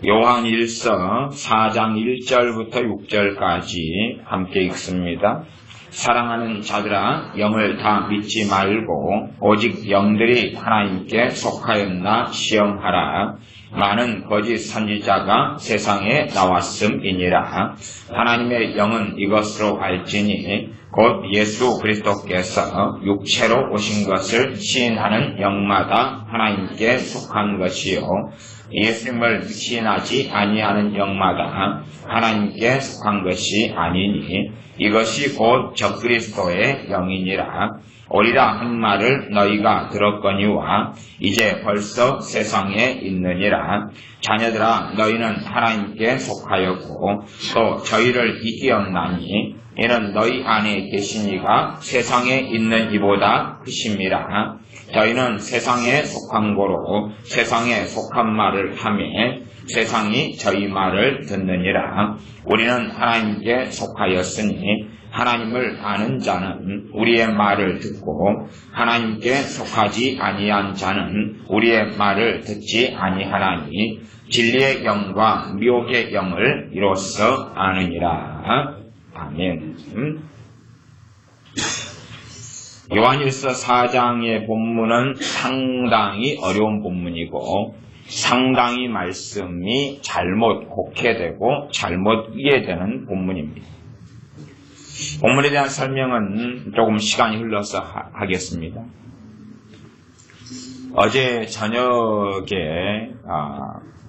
요한일서 4장 1절부터 6절까지 함께 읽습니다. 사랑하는 자들아, 영을 다 믿지 말고 오직 영들이 하나님께 속하였나 시험하라. 많은 거짓 선지자가 세상에 나왔음이니라. 하나님의 영은 이것으로 알지니 곧 예수 그리스도께서 육체로 오신 것을 시인하는 영마다 하나님께 속한 것이요, 예수님을 시인하지 아니하는 영마다 하나님께 속한 것이 아니니 이것이 곧 적그리스도의 영이니라. 오리라 한 말을 너희가 들었거니와 이제 벌써 세상에 있느니라. 자녀들아, 너희는 하나님께 속하였고 또 저희를 이기었나니 이는 너희 안에 계신 이가 세상에 있는 이보다 크심이라. 저희는 세상에 속한 거로 세상에 속한 말을 하매 세상이 저희 말을 듣느니라. 우리는 하나님께 속하였으니 하나님을 아는 자는 우리의 말을 듣고 하나님께 속하지 아니한 자는 우리의 말을 듣지 아니하나니 진리의 영과 미혹의 영을 이로써 아느니라. 아멘. 요한일서 4장의 본문은 상당히 어려운 본문이고 상당히 말씀이 잘못 곡해되고 잘못 이해되는 본문입니다. 본문에 대한 설명은 조금 시간이 흘러서 하겠습니다. 어제 저녁에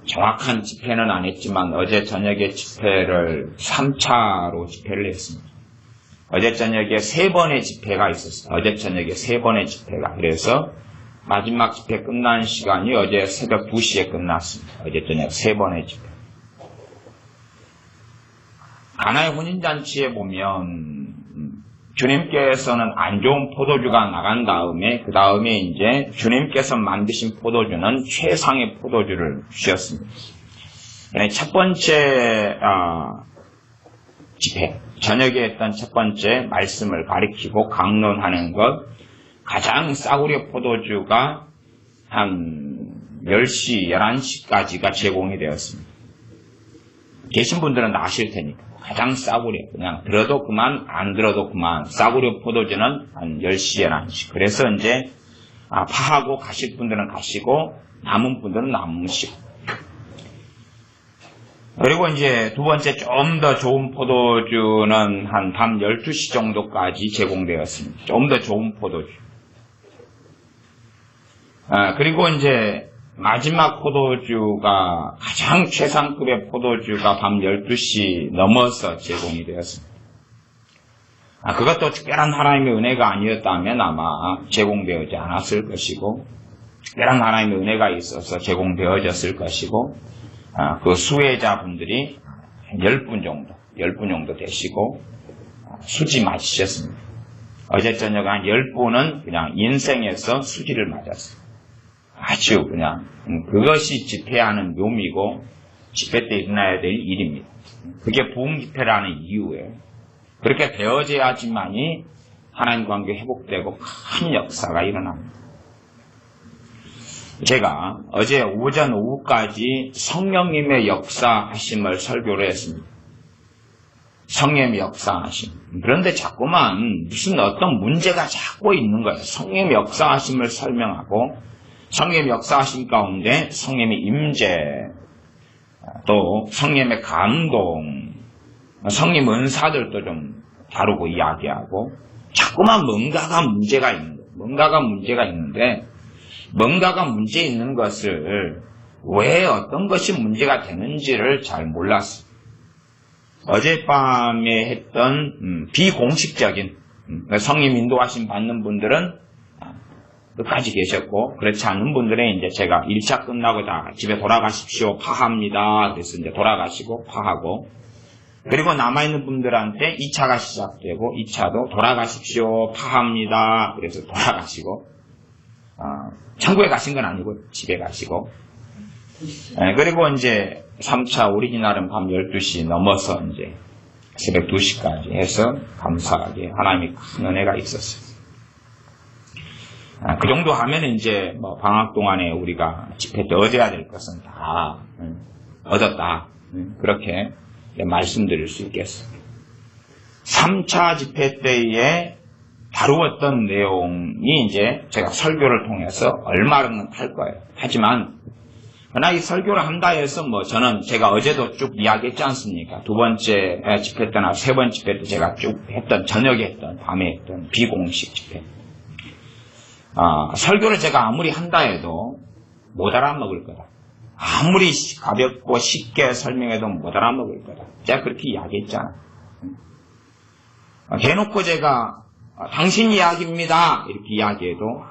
정확한 집회는 안 했지만 어제 저녁에 집회를 3차로 집회를 했습니다. 어제 저녁에 3번의 집회가 있었어요. 어제 저녁에 3번의 집회가. 그래서 마지막 집회 끝난 시간이 어제 새벽 2시에 끝났습니다. 어제 저녁 3번의 집회. 가나의 혼인잔치에 보면 주님께서는 안 좋은 포도주가 나간 다음에 그 다음에 이제 주님께서 만드신 포도주는 최상의 포도주를 주셨습니다. 첫 번째 집회, 저녁에 했던 첫 번째 말씀을 가리키고 강론하는 것, 가장 싸구려 포도주가 한 10시, 11시까지가 제공이 되었습니다. 계신 분들은 아실 테니까. 가장 싸구려, 그냥 들어도 그만, 안 들어도 그만. 싸구려 포도주는 한 10시, 11시. 그래서 이제, 파하고 가실 분들은 가시고, 남은 분들은 남으시고. 그리고 이제 두 번째 좀 더 좋은 포도주는 한 밤 12시 정도까지 제공되었습니다. 좀 더 좋은 포도주. 그리고 이제, 마지막 포도주가 가장 최상급의 포도주가 밤 12시 넘어서 제공이 되었습니다. 그것도 특별한 하나님의 은혜가 아니었다면 아마 제공되어지 않았을 것이고 특별한 하나님의 은혜가 있어서 제공되어졌을 것이고 그 수혜자분들이 10분 정도 되시고 수지 맞으셨습니다. 어제 저녁 한 10분은 그냥 인생에서 수지를 맞았어요. 아주 그냥 그것이 집회하는 묘미고 집회 때 일어나야 될 일입니다. 그게 부흥 집회라는 이유예요. 그렇게 되어져야지만이 하나님 관계 회복되고 큰 역사가 일어납니다. 제가 어제 오전 오후까지 성령님의 역사하심을 설교를 했습니다. 성령님의 역사하심. 그런데 자꾸만 무슨 어떤 문제가 자꾸 있는 거예요. 성령님의 역사하심을 설명하고 성령의 역사하심 가운데 성령의 임재, 또 성령의 감동, 성령 은사들도 좀 다루고 이야기하고 자꾸만 뭔가가 문제가 있는 거예요. 뭔가가 문제 있는 것을 왜 어떤 것이 문제가 되는지를 잘 몰랐어요. 어젯밤에 했던 비공식적인 성령 인도하심 받는 분들은 끝까지 계셨고, 그렇지 않은 분들은 이제 제가 1차 끝나고 다 집에 돌아가십시오, 파합니다. 그래서 이제 돌아가시고, 파하고. 그리고 남아있는 분들한테 2차가 시작되고, 2차도 돌아가십시오, 파합니다. 그래서 돌아가시고, 천국에 가신 건 아니고, 집에 가시고. 그리고 이제 3차 오리지널은 밤 12시 넘어서 이제 새벽 2시까지 해서 감사하게 하나님이 큰 은혜가 있었어요. 그 정도 하면 이제 방학 동안에 우리가 집회 때 얻어야 될 것은 다 얻었다. 그렇게 말씀드릴 수 있겠습니다. 3차 집회 때에 다루었던 내용이 이제 제가 설교를 통해서 얼마나 할 거예요. 하지만 그러나 이 설교를 한다 해서 저는 제가 어제도 쭉 이야기했지 않습니까? 두 번째 집회 때나 세 번째 집회 때 제가 쭉 했던, 저녁에 했던, 밤에 했던 비공식 집회. 설교를 제가 아무리 한다 해도 못 알아먹을 거다. 아무리 가볍고 쉽게 설명해도 못 알아먹을 거다. 제가 그렇게 이야기했잖아. 대놓고 제가 당신 이야기입니다 이렇게 이야기해도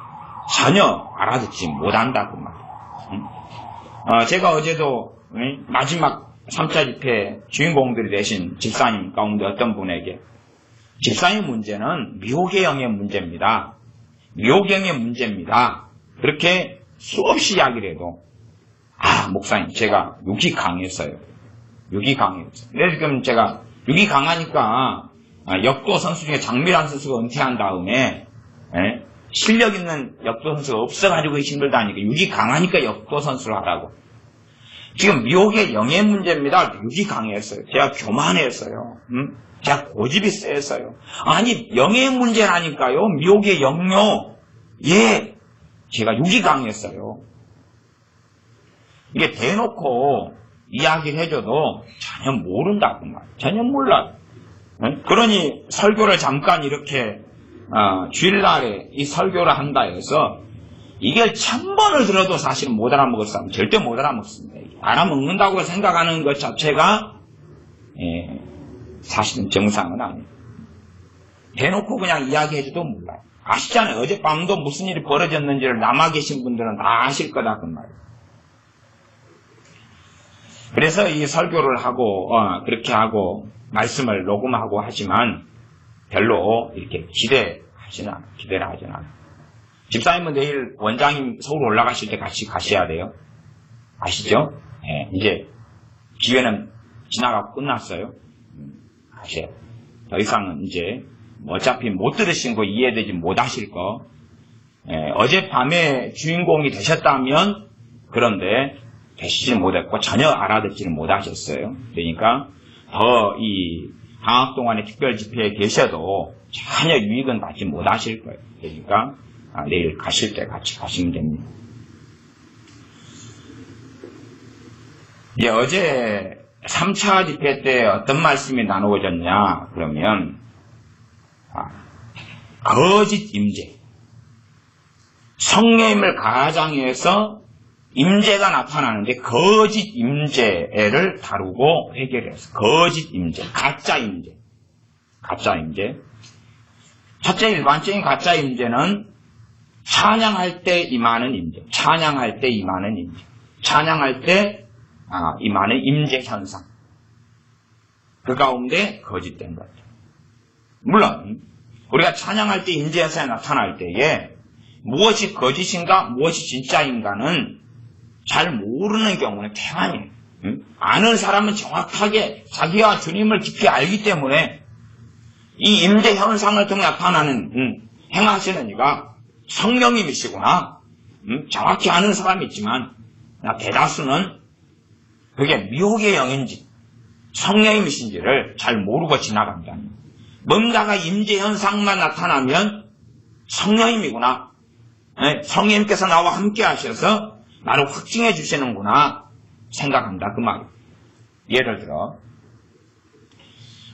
전혀 알아듣지 못한다 그 말이에요. 제가 어제도 마지막 3차 집회 주인공들이 되신 집사님 가운데 어떤 분에게 집사님 문제는 미호계형의 문제입니다. 미호계형의 문제입니다. 그렇게 수없이 이야기를 해도 목사님 제가 육이 강했어요. 육이 강했어요. 근데 지금 제가 육이 강하니까 역도 선수 중에 장미란 선수가 은퇴한 다음에 실력 있는 역도 선수가 없어가지고 힘들다니까 육이 강하니까 역도 선수를 하라고. 지금 미혹의 영의 문제입니다. 육이 강했어요. 제가 교만했어요. 제가 고집이 세서요. 아니 영의 문제라니까요. 미혹의 영요. 예, 제가 육이 강했어요. 이게 대놓고 이야기를 해줘도 전혀 모른다고 말이에요. 전혀 몰라요. 그러니 설교를 잠깐 이렇게 주일날에 이 설교를 한다 해서 이게 1000번을 들어도 사실은 못 알아먹을 사람 절대 못 알아먹습니다. 알아먹는다고 생각하는 것 자체가 사실은 정상은 아니에요. 대놓고 그냥 이야기해줘도 몰라요. 아시잖아요. 어젯밤도 무슨 일이 벌어졌는지를 남아 계신 분들은 다 아실 거다 그 말이에요. 그래서 이 설교를 하고 그렇게 하고 말씀을 녹음하고 하지만 별로 이렇게 기대를 하진 않아요. 집사님은 내일 원장님 서울 올라가실 때 같이 가셔야 돼요. 아시죠? 네, 이제 기회는 지나가고 끝났어요. 가셔야 돼요. 더 이상은 이제 어차피 못 들으신 거 이해되지 못하실 거. 어젯밤에 주인공이 되셨다면 그런데 되시지 못했고 전혀 알아듣지를 못하셨어요. 그러니까 더 이 방학 동안에 특별 집회에 계셔도 전혀 유익은 받지 못하실 거예요. 그러니까 내일 가실 때 같이 가시면 됩니다. 어제 3차 집회 때 어떤 말씀이 나누어졌냐 그러면 거짓 임재, 성령님을 가장해서 임재가 나타나는데 거짓 임재를 다루고 해결했어. 거짓 임재, 가짜 임재. 가짜 임재. 첫째 일반적인 가짜 임재는 찬양할 때 임하는 임재. 찬양할 때 임하는 임재. 찬양할 때 임하는 임재 현상. 그 가운데 거짓된 것. 물론 우리가 찬양할 때 임재 현상이 나타날 때에 무엇이 거짓인가 무엇이 진짜인가는 잘 모르는 경우는 태반이에요. 아는 사람은 정확하게 자기와 주님을 깊이 알기 때문에 이 임재 현상을 통해 나타나는 행하시는 이가 성령님이시구나. 정확히 아는 사람이 있지만 대다수는 그게 미혹의 영인지 성령님이신지를 잘 모르고 지나간다. 뭔가가 임재 현상만 나타나면 성령님이구나. 성령님께서 나와 함께 하셔서 나를 확증해 주시는구나 생각한다 그 말이에요. 예를 들어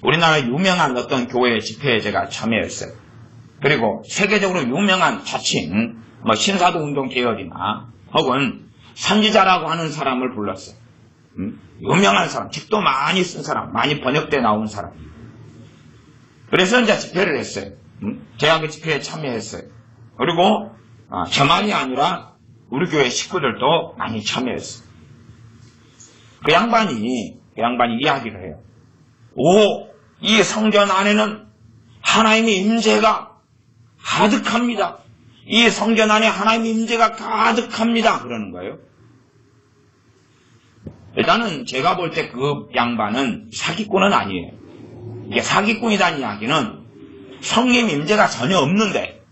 우리나라 유명한 어떤 교회 집회에 제가 참여했어요. 그리고 세계적으로 유명한 자칭 신사도 운동 계열이나 혹은 선지자라고 하는 사람을 불렀어요. 유명한 사람, 책도 많이 쓴 사람, 많이 번역돼 나온 사람. 그래서 이제 집회를 했어요. 제가 그 집회에 참여했어요. 그리고 저만이 아니라 우리 교회 식구들도 많이 참여했어요. 그 양반이 이야기를 해요. 이 성전 안에는 하나님의 임재가 가득합니다. 이 성전 안에 하나님의 임재가 가득합니다. 그러는 거예요. 일단은 제가 볼 때 그 양반은 사기꾼은 아니에요. 이게 사기꾼이라는 이야기는 성령 임재가 전혀 없는데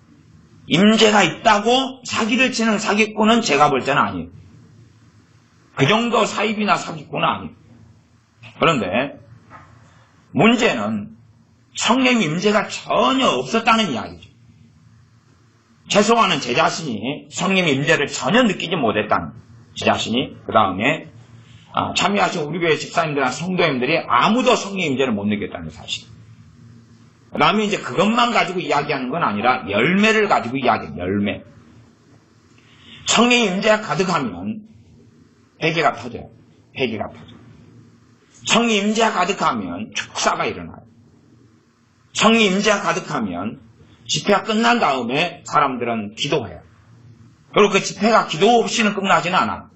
임재가 있다고 사기를 치는 사기꾼은 제가 볼 때는 아니에요. 그 정도 사입이나 사기꾼은 아니에요. 그런데 문제는 성령 임재가 전혀 없었다는 이야기죠. 최소한은 제 자신이 성령 임재를 전혀 느끼지 못했다는 제 자신이 그 다음에 참여하신 우리 교회 집사님들이나 성도님들이 아무도 성령 임재를 못 느꼈다는 사실. 그 다음에 이제 그것만 가지고 이야기하는 건 아니라 열매를 가지고 이야기해요. 열매. 성령 임재가 가득하면 회개가 터져요. 회개가 터져요. 성령 임재가 가득하면 축사가 일어나요. 성령 임재가 가득하면 집회가 끝난 다음에 사람들은 기도해요. 그리고 그 집회가 기도 없이는 끝나지는 않아요.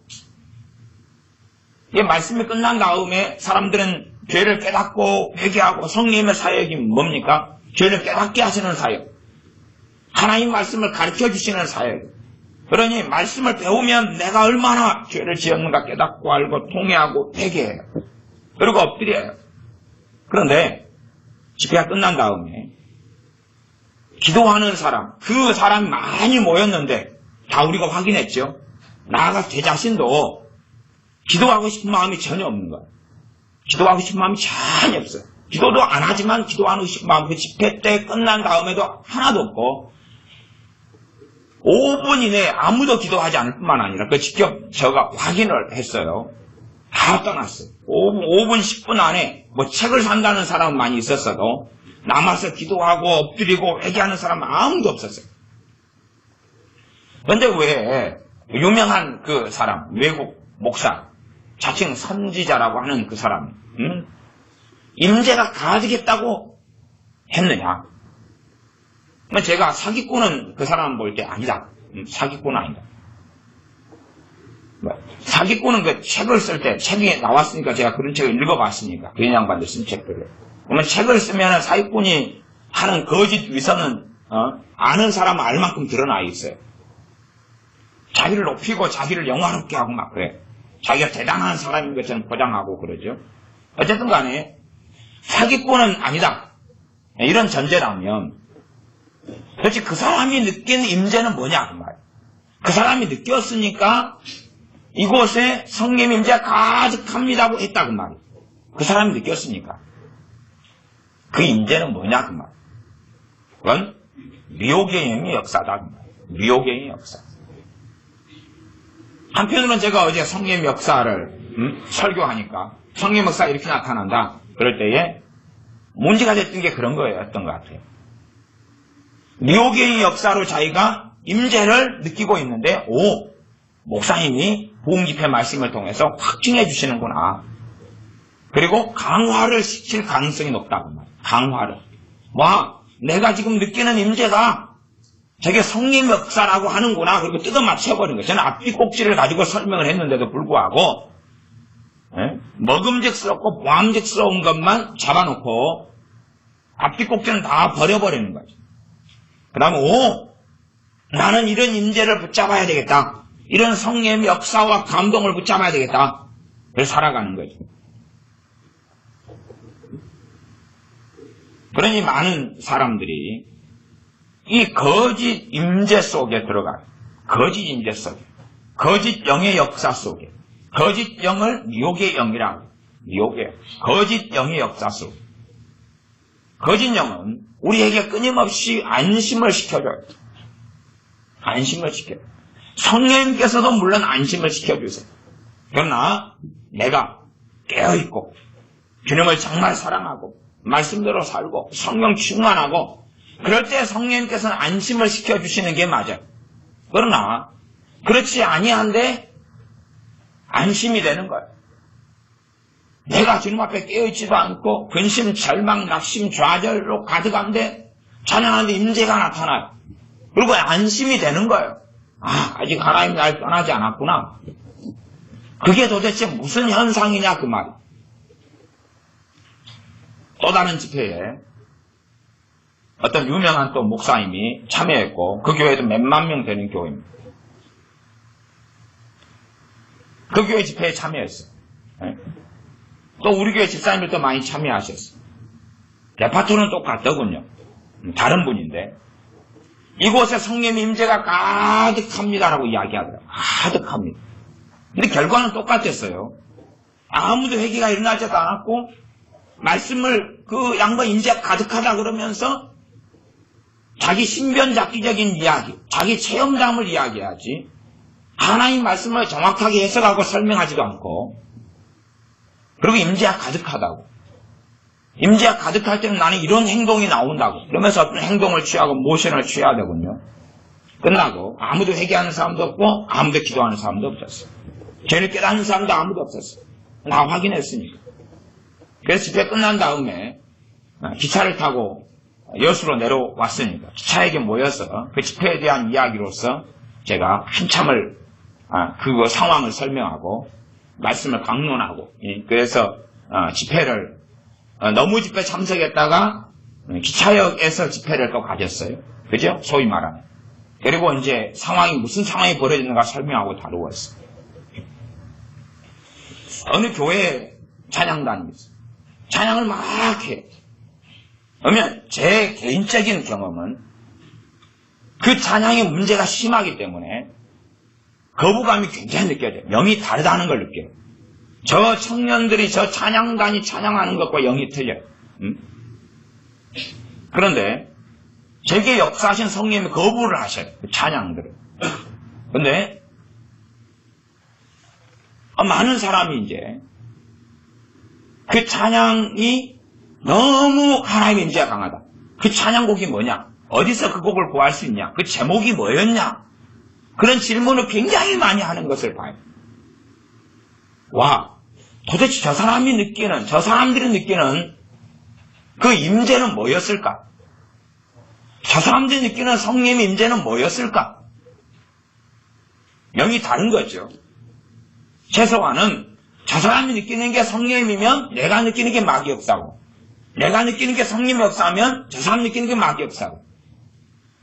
이 말씀이 끝난 다음에 사람들은 죄를 깨닫고 회개하고 성령의 사역이 뭡니까? 죄를 깨닫게 하시는 사역. 하나님 말씀을 가르쳐 주시는 사역. 그러니 말씀을 배우면 내가 얼마나 죄를 지었는가 깨닫고 알고 통회하고 회개해요. 그리고 엎드려요. 그런데 집회가 끝난 다음에 기도하는 사람, 그 사람이 많이 모였는데 다 우리가 확인했죠. 나아가 제 자신도 기도하고 싶은 마음이 전혀 없는 거예요. 기도하고 싶은 마음이 전혀 없어요. 기도도 안 하지만 기도하고 싶은 마음, 그 집회 때 끝난 다음에도 하나도 없고 5분 이내에 아무도 기도하지 않을 뿐만 아니라 그 직접 제가 확인을 했어요. 다 떠났어요. 5분 10분 안에 뭐 책을 산다는 사람은 많이 있었어도 남아서 기도하고 엎드리고 회개하는 사람은 아무도 없었어요. 그런데 왜 유명한 그 사람, 외국 목사, 자칭 선지자라고 하는 그 사람, 임재가 가득했다고 했느냐? 제가 사기꾼은 그 사람 볼 때 아니다. 사기꾼은 아니다. 사기꾼은 그 책을 쓸 때, 책이 나왔으니까 제가 그런 책을 읽어봤으니까, 그 양반들 쓴 책들을. 그러면 책을 쓰면 사기꾼이 하는 거짓 위선은, 아는 사람은 알 만큼 드러나 있어요. 자기를 높이고 자기를 영화롭게 하고 막 그래. 자기가 대단한 사람인 것처럼 포장하고 그러죠. 어쨌든 간에, 사기꾼은 아니다. 이런 전제라면, 도대체 그 사람이 느낀 임재는 뭐냐, 그 말. 그 사람이 느꼈으니까 이곳에 성령 임재가 가득합니다고 했다, 그 말. 그 사람이 느꼈으니까. 그 임재는 뭐냐, 그 말. 그건 미혹의 역사다, 그 말. 미혹의 역사. 한편으로는 제가 어제 성령 역사를 설교하니까 성령 역사 이렇게 나타난다. 그럴 때에 문제가 됐던 게 그런 거였던 것 같아요. 미혹의 역사로 자기가 임재를 느끼고 있는데, 목사님이 부흥집회 말씀을 통해서 확증해 주시는구나. 그리고 강화를 시킬 가능성이 높다고 말이에요. 강화를. 내가 지금 느끼는 임재가 저게 성령 역사라고 하는구나. 그리고 뜯어 맞춰버린 거예요. 저는 앞뒤 꼭지를 가지고 설명을 했는데도 불구하고 먹음직스럽고 보암직스러운 것만 잡아놓고 앞뒤 꼭지는 다 버려버리는 거죠. 그 다음에 나는 이런 임재를 붙잡아야 되겠다. 이런 성령의 역사와 감동을 붙잡아야 되겠다. 그래서 살아가는 거죠. 그러니 많은 사람들이 이 거짓 임재 속에 들어가요. 거짓 임재 속에. 거짓 영의 역사 속에. 거짓 영을 미혹의 영이라고 해요. 미혹의 거짓 영의 역사 속에. 거짓 영은 우리에게 끊임없이 안심을 시켜줘요. 안심을 시켜요. 성령님께서도 물론 안심을 시켜주세요. 그러나 내가 깨어있고 주님을 정말 사랑하고 말씀대로 살고 성령 충만하고 그럴 때 성령님께서는 안심을 시켜주시는 게 맞아요. 그러나 그렇지 아니한데 안심이 되는 거예요. 내가 주님 앞에 깨어있지도 않고 근심, 절망, 낙심, 좌절로 가득한데 찬양하는데 임재가 나타나요. 그리고 안심이 되는 거예요. 아직 하나님이 날 떠나지 않았구나. 그게 도대체 무슨 현상이냐 그 말이. 또 다른 집회에 어떤 유명한 또 목사님이 참여했고 그 교회도 몇만 명 되는 교회입니다. 그 교회 집회에 참여했어요. 또 우리 교회 집사님들도 많이 참여하셨어요. 레파토는 똑같더군요. 다른 분인데 이곳에 성령 임재가 가득합니다라고 이야기하더라고요. 가득합니다. 근데 결과는 똑같았어요. 아무도 회개가 일어나지도 않았고, 말씀을 그 양반 인지가 가득하다 그러면서 자기 신변잡기적인 이야기, 자기 체험담을 이야기하지, 하나님 말씀을 정확하게 해석하고 설명하지도 않고, 그리고 임재가 가득하다고. 임재가 가득할 때는 나는 이런 행동이 나온다고. 그러면서 어떤 행동을 취하고 모션을 취해야 되군요. 끝나고 아무도 회개하는 사람도 없고 아무도 기도하는 사람도 없었어요. 죄를 깨닫는 사람도 아무도 없었어요. 다 확인했으니까. 그래서 집회 끝난 다음에 기차를 타고 여수로 내려왔으니까 기차에게 모여서 그 집회에 대한 이야기로서 제가 한참을 그 상황을 설명하고 말씀을 강론하고, 그래서 집회를 너무 집회 참석했다가 기차역에서 집회를 또 가졌어요. 그죠? 소위 말하는. 그리고 이제 무슨 상황이 벌어지는가 설명하고 다루었어요. 어느 교회에 찬양단이 있어요. 찬양을 막 해요. 그러면 제 개인적인 경험은 그 찬양의 문제가 심하기 때문에 거부감이 굉장히 느껴져요. 영이 다르다는 걸 느껴요. 저 청년들이 저 찬양단이 찬양하는 것과 영이 틀려요. 그런데 제게 역사하신 성령님이 거부를 하셔요. 그 찬양들을. 그런데 많은 사람이 이제 그 찬양이 너무 하나님의 임재가 강하다. 그 찬양곡이 뭐냐? 어디서 그 곡을 구할 수 있냐? 그 제목이 뭐였냐? 그런 질문을 굉장히 많이 하는 것을 봐요. 와, 도대체 저 사람들이 느끼는 그 임재는 뭐였을까? 저 사람들이 느끼는 성령의 임재는 뭐였을까? 영이 다른 거죠. 최소한은 저 사람이 느끼는 게 성령이면 내가 느끼는 게 마귀 역사고, 내가 느끼는 게 성령의 역사면 저 사람이 느끼는 게 마귀 역사고.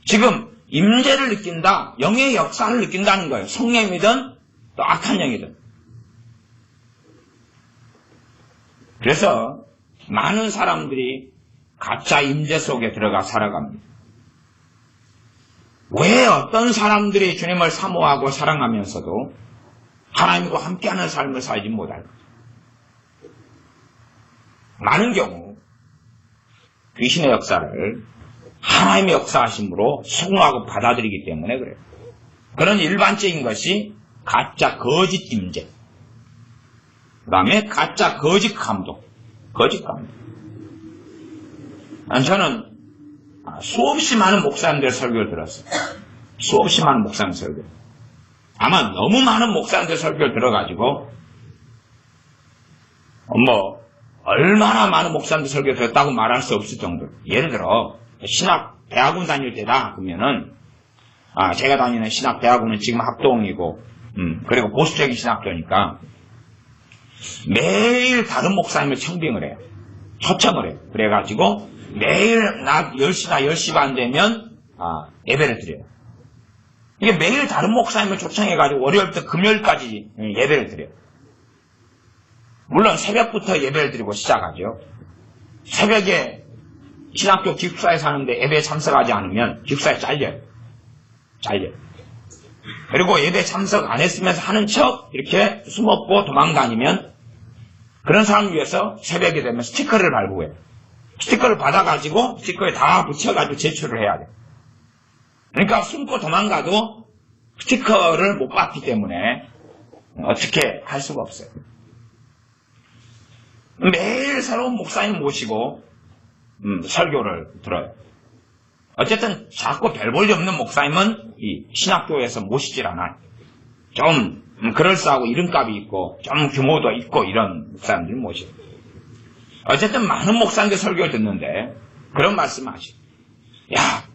지금 임재를 느낀다, 영의 역사를 느낀다는 거예요. 성령이든 또 악한 영이든. 그래서 많은 사람들이 가짜 임재 속에 들어가 살아갑니다. 왜 어떤 사람들이 주님을 사모하고 사랑하면서도 하나님과 함께하는 삶을 살지 못할까? 많은 경우 귀신의 역사를 하나님의 역사하심으로 수긍하고 받아들이기 때문에 그래요. 그런 일반적인 것이 가짜 거짓 임재, 그 다음에 가짜 거짓 감동. 저는 수없이 많은 목사님들 설교를 들었어요. 수없이 많은 목사님 설교. 아마 너무 많은 목사님들 설교를 들어가지고 얼마나 많은 목사님들 설교를 들었다고 말할 수 없을 정도로. 예를 들어 신학 대학원 다닐 때다 그러면은 제가 다니는 신학 대학원은 지금 학동이고 그리고 보수적인 신학교니까 매일 다른 목사님을 청빙을 해요. 초청을 해요. 그래가지고 매일 낮 10시나 10시 반 되면 예배를 드려요. 이게 매일 다른 목사님을 초청해가지고 월요일부터 금요일까지 예배를 드려요. 물론 새벽부터 예배를 드리고 시작하죠. 새벽에 신학교 기숙사에 사는데 예배에 참석하지 않으면 기숙사에 잘려요. 그리고 예배 참석 안 했으면서 하는 척 이렇게 숨었고 도망다니면 그런 사람을 위해서 새벽에 되면 스티커를 발부해요. 스티커를 받아가지고 스티커에 다 붙여가지고 제출을 해야 돼요. 그러니까 숨고 도망가도 스티커를 못 받기 때문에 어떻게 할 수가 없어요. 매일 새로운 목사님 모시고 설교를 들어요. 어쨌든 자꾸 별 볼일 없는 목사님은 이 신학교에서 모시질 않아요. 좀 그럴싸하고 이름값이 있고 좀 규모도 있고 이런 목사님들 모셔요. 어쨌든 많은 목사님들 설교를 듣는데 그런 말씀 하시죠. 야,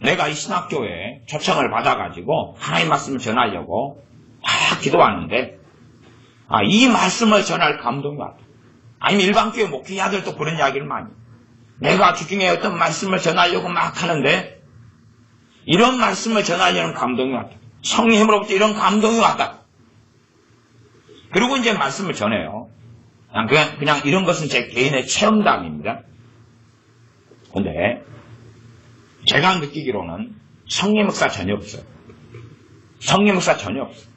내가 이 신학교에 초청을 받아가지고 하나님 말씀을 전하려고 다 기도하는데 이 말씀을 전할 감동이 왔다. 아니면 일반 교회 목회자들도 그런 이야기를 많이 해요. 내가 주중에 어떤 말씀을 전하려고 막 하는데 이런 말씀을 전하려는 감동이 왔다. 성령의 힘으로부터 이런 감동이 왔다. 그리고 이제 말씀을 전해요. 그냥 이런 것은 제 개인의 체험담입니다. 근데 제가 느끼기로는 성령 역사 전혀 없어요. 성령 역사 전혀 없어요.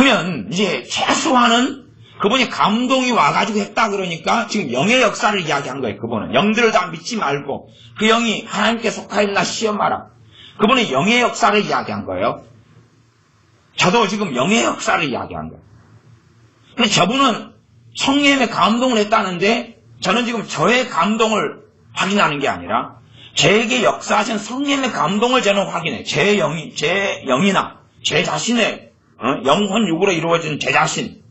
그러면 이제 최소한은 그분이 감동이 와가지고 했다 그러니까 지금 영의 역사를 이야기한 거예요. 그분은 영들을 다 믿지 말고 그 영이 하나님께 속하였나 시험하라. 그분은 영의 역사를 이야기한 거예요. 저도 지금 영의 역사를 이야기한 거예요. 근데 저분은 성령의 감동을 했다는데 저는 지금 저의 감동을 확인하는 게 아니라 제게 역사하신 성령의 감동을 저는 확인해. 제 영이나 제 자신의 영혼 육으로 이루어진 제 자신,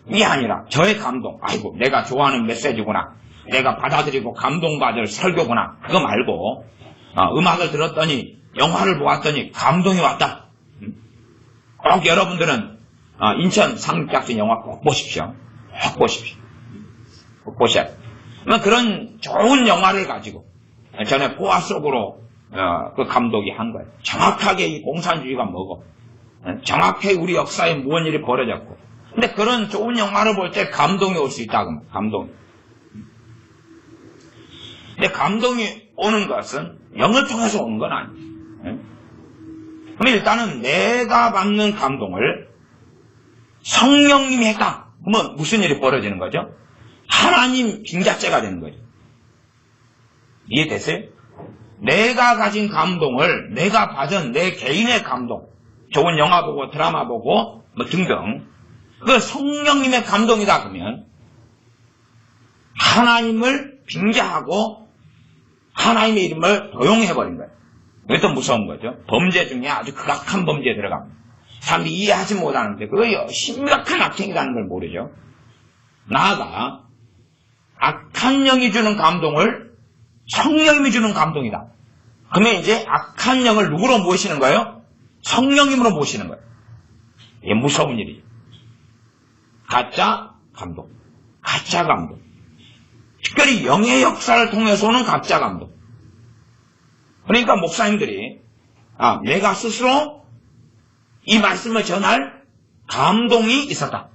이게 아니라 저의 감동. 아이고, 내가 좋아하는 메시지구나. 내가 받아들이고 감동받을 설교구나. 그거 말고 음악을 들었더니 영화를 보았더니 감동이 왔다. 꼭 여러분들은 인천 상륙작전 영화 꼭 보십시오. 꼭 보십시오. 꼭 보셔야 돼요. 그런 좋은 영화를 가지고 전에 포화 속으로 그 감독이 한 거예요. 정확하게 이 공산주의가 뭐고 정확하게 우리 역사에 무슨 일이 벌어졌고 근데 그런 좋은 영화를 볼 때 감동이 올 수 있다고 말이에요. 감동이. 근데 감동이 오는 것은 영을 통해서 오는 건 아니에요. 그럼 일단은 내가 받는 감동을 성령님이 했다. 그러면 무슨 일이 벌어지는 거죠? 하나님 빙자체가 되는 거죠. 이해됐어요? 내가 가진 감동을 내가 받은 내 개인의 감동, 좋은 영화 보고 드라마 보고 뭐 등등 그 성령님의 감동이다 그러면 하나님을 빙자하고 하나님의 이름을 도용해버린 거예요. 이게 더 무서운 거죠. 범죄 중에 아주 극악한 범죄에 들어갑니다. 사람들이 이해하지 못하는데 그거 심각한 악행이라는 걸 모르죠. 나아가 악한 영이 주는 감동을 성령님이 주는 감동이다. 그러면 이제 악한 영을 누구로 모시는 거예요? 성령님으로 모시는 거예요. 이게 무서운 일이죠. 가짜 감동. 가짜 감동. 특별히 영의 역사를 통해서 오는 가짜 감동. 그러니까 목사님들이 내가 스스로 이 말씀을 전할 감동이 있었다.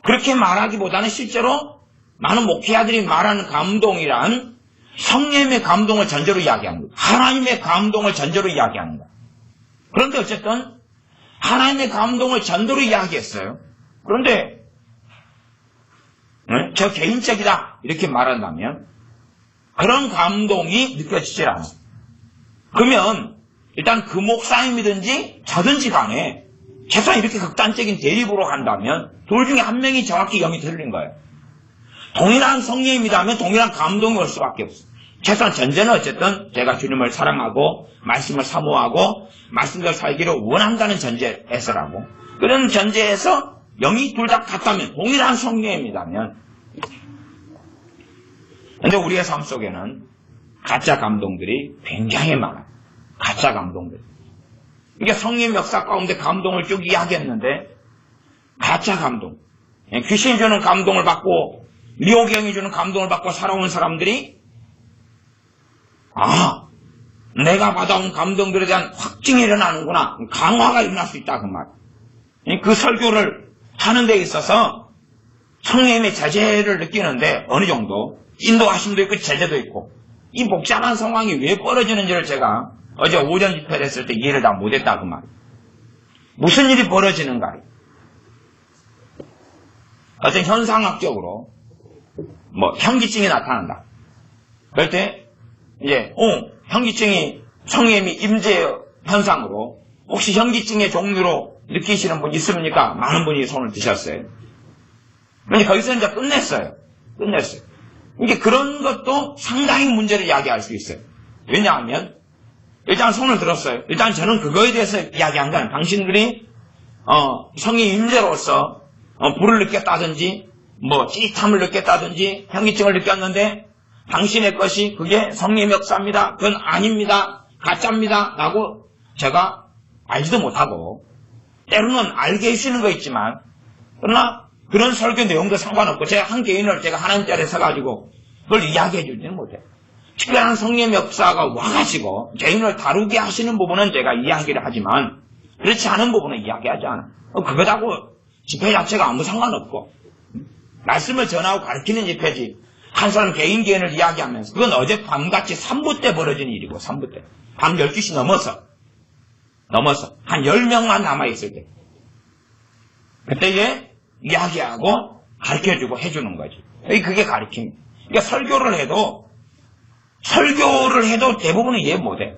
그렇게 말하기보다는 실제로 많은 목회자들이 말하는 감동이란 성령의 감동을 전제로 이야기하는 거예요. 하나님의 감동을 전제로 이야기하는 거예요. 그런데 어쨌든 하나님의 감동을 전제로 이야기했어요. 그런데 저 개인적이다 이렇게 말한다면 그런 감동이 느껴지질 않아요. 그러면 일단 그 목사님이든지 저든지 간에 최소한 이렇게 극단적인 대립으로 간다면 둘 중에 한 명이 정확히 영이 틀린 거예요. 동일한 성령님이라면 동일한 감동이 올 수밖에 없어요. 최소한 전제는 어쨌든 제가 주님을 사랑하고 말씀을 사모하고 말씀대로 살기를 원한다는 전제에서라고. 그런 전제에서 영이 둘 다 같다면 동일한 성령님이라면 근데 우리의 삶 속에는 가짜 감동들이 굉장히 많아요. 가짜 감동들. 이게 성령 역사 가운데 감동을 쭉 이야기했는데 가짜 감동. 귀신이 주는 감동을 받고 미호경이 주는 감동을 받고 살아온 사람들이 내가 받아온 감동들에 대한 확증이 일어나는구나. 강화가 일어날 수 있다 그 말. 그 설교를 하는 데 있어서 성령님의 제재를 느끼는데 어느 정도 인도하심도 있고 제재도 있고 이 복잡한 상황이 왜 벌어지는지를 제가 어제 오전 집회를 했을 때 이해를 다 못했다 그 말. 무슨 일이 벌어지는가. 어떤 현상학적으로 현기증이 나타난다. 그럴 때 이제 현기증이 성령님이 임재 현상으로 혹시 현기증의 종류로 느끼시는 분 있습니까? 많은 분이 손을 드셨어요. 그런데 거기서 이제 끝냈어요. 이게 그런 것도 상당히 문제를 이야기할 수 있어요. 왜냐하면 일단 손을 들었어요. 일단 저는 그거에 대해서 이야기한 건 당신들이 성령 임재로서 불을 느꼈다든지 찌릿함을 느꼈다든지 현기증을 느꼈는데 당신의 것이 그게 성령 역사입니다. 그건 아닙니다. 가짜입니다. 라고 제가 알지도 못하고 때로는 알게 해주시는 거 있지만 그러나 그런 설교 내용도 상관없고 제가 한 개인을 제가 하나님 자리에 서가지고 그걸 이야기해 주지는 못해요. 특별한 성령 역사가 와가지고 개인을 다루게 하시는 부분은 제가 이야기를 하지만 그렇지 않은 부분은 이야기하지 않아요. 그거하고 집회 자체가 아무 상관없고 말씀을 전하고 가르치는 집회지 한 사람 개인을 이야기하면서 그건 어제 밤같이 3부 때 벌어진 일이고 3부 때 밤 12시 넘어서 한 10명만 남아있을 때 그때에 이야기하고 가르쳐주고 해주는 거지. 그게 가르침이에요. 그러니까 설교를 해도 대부분은 이해 못해.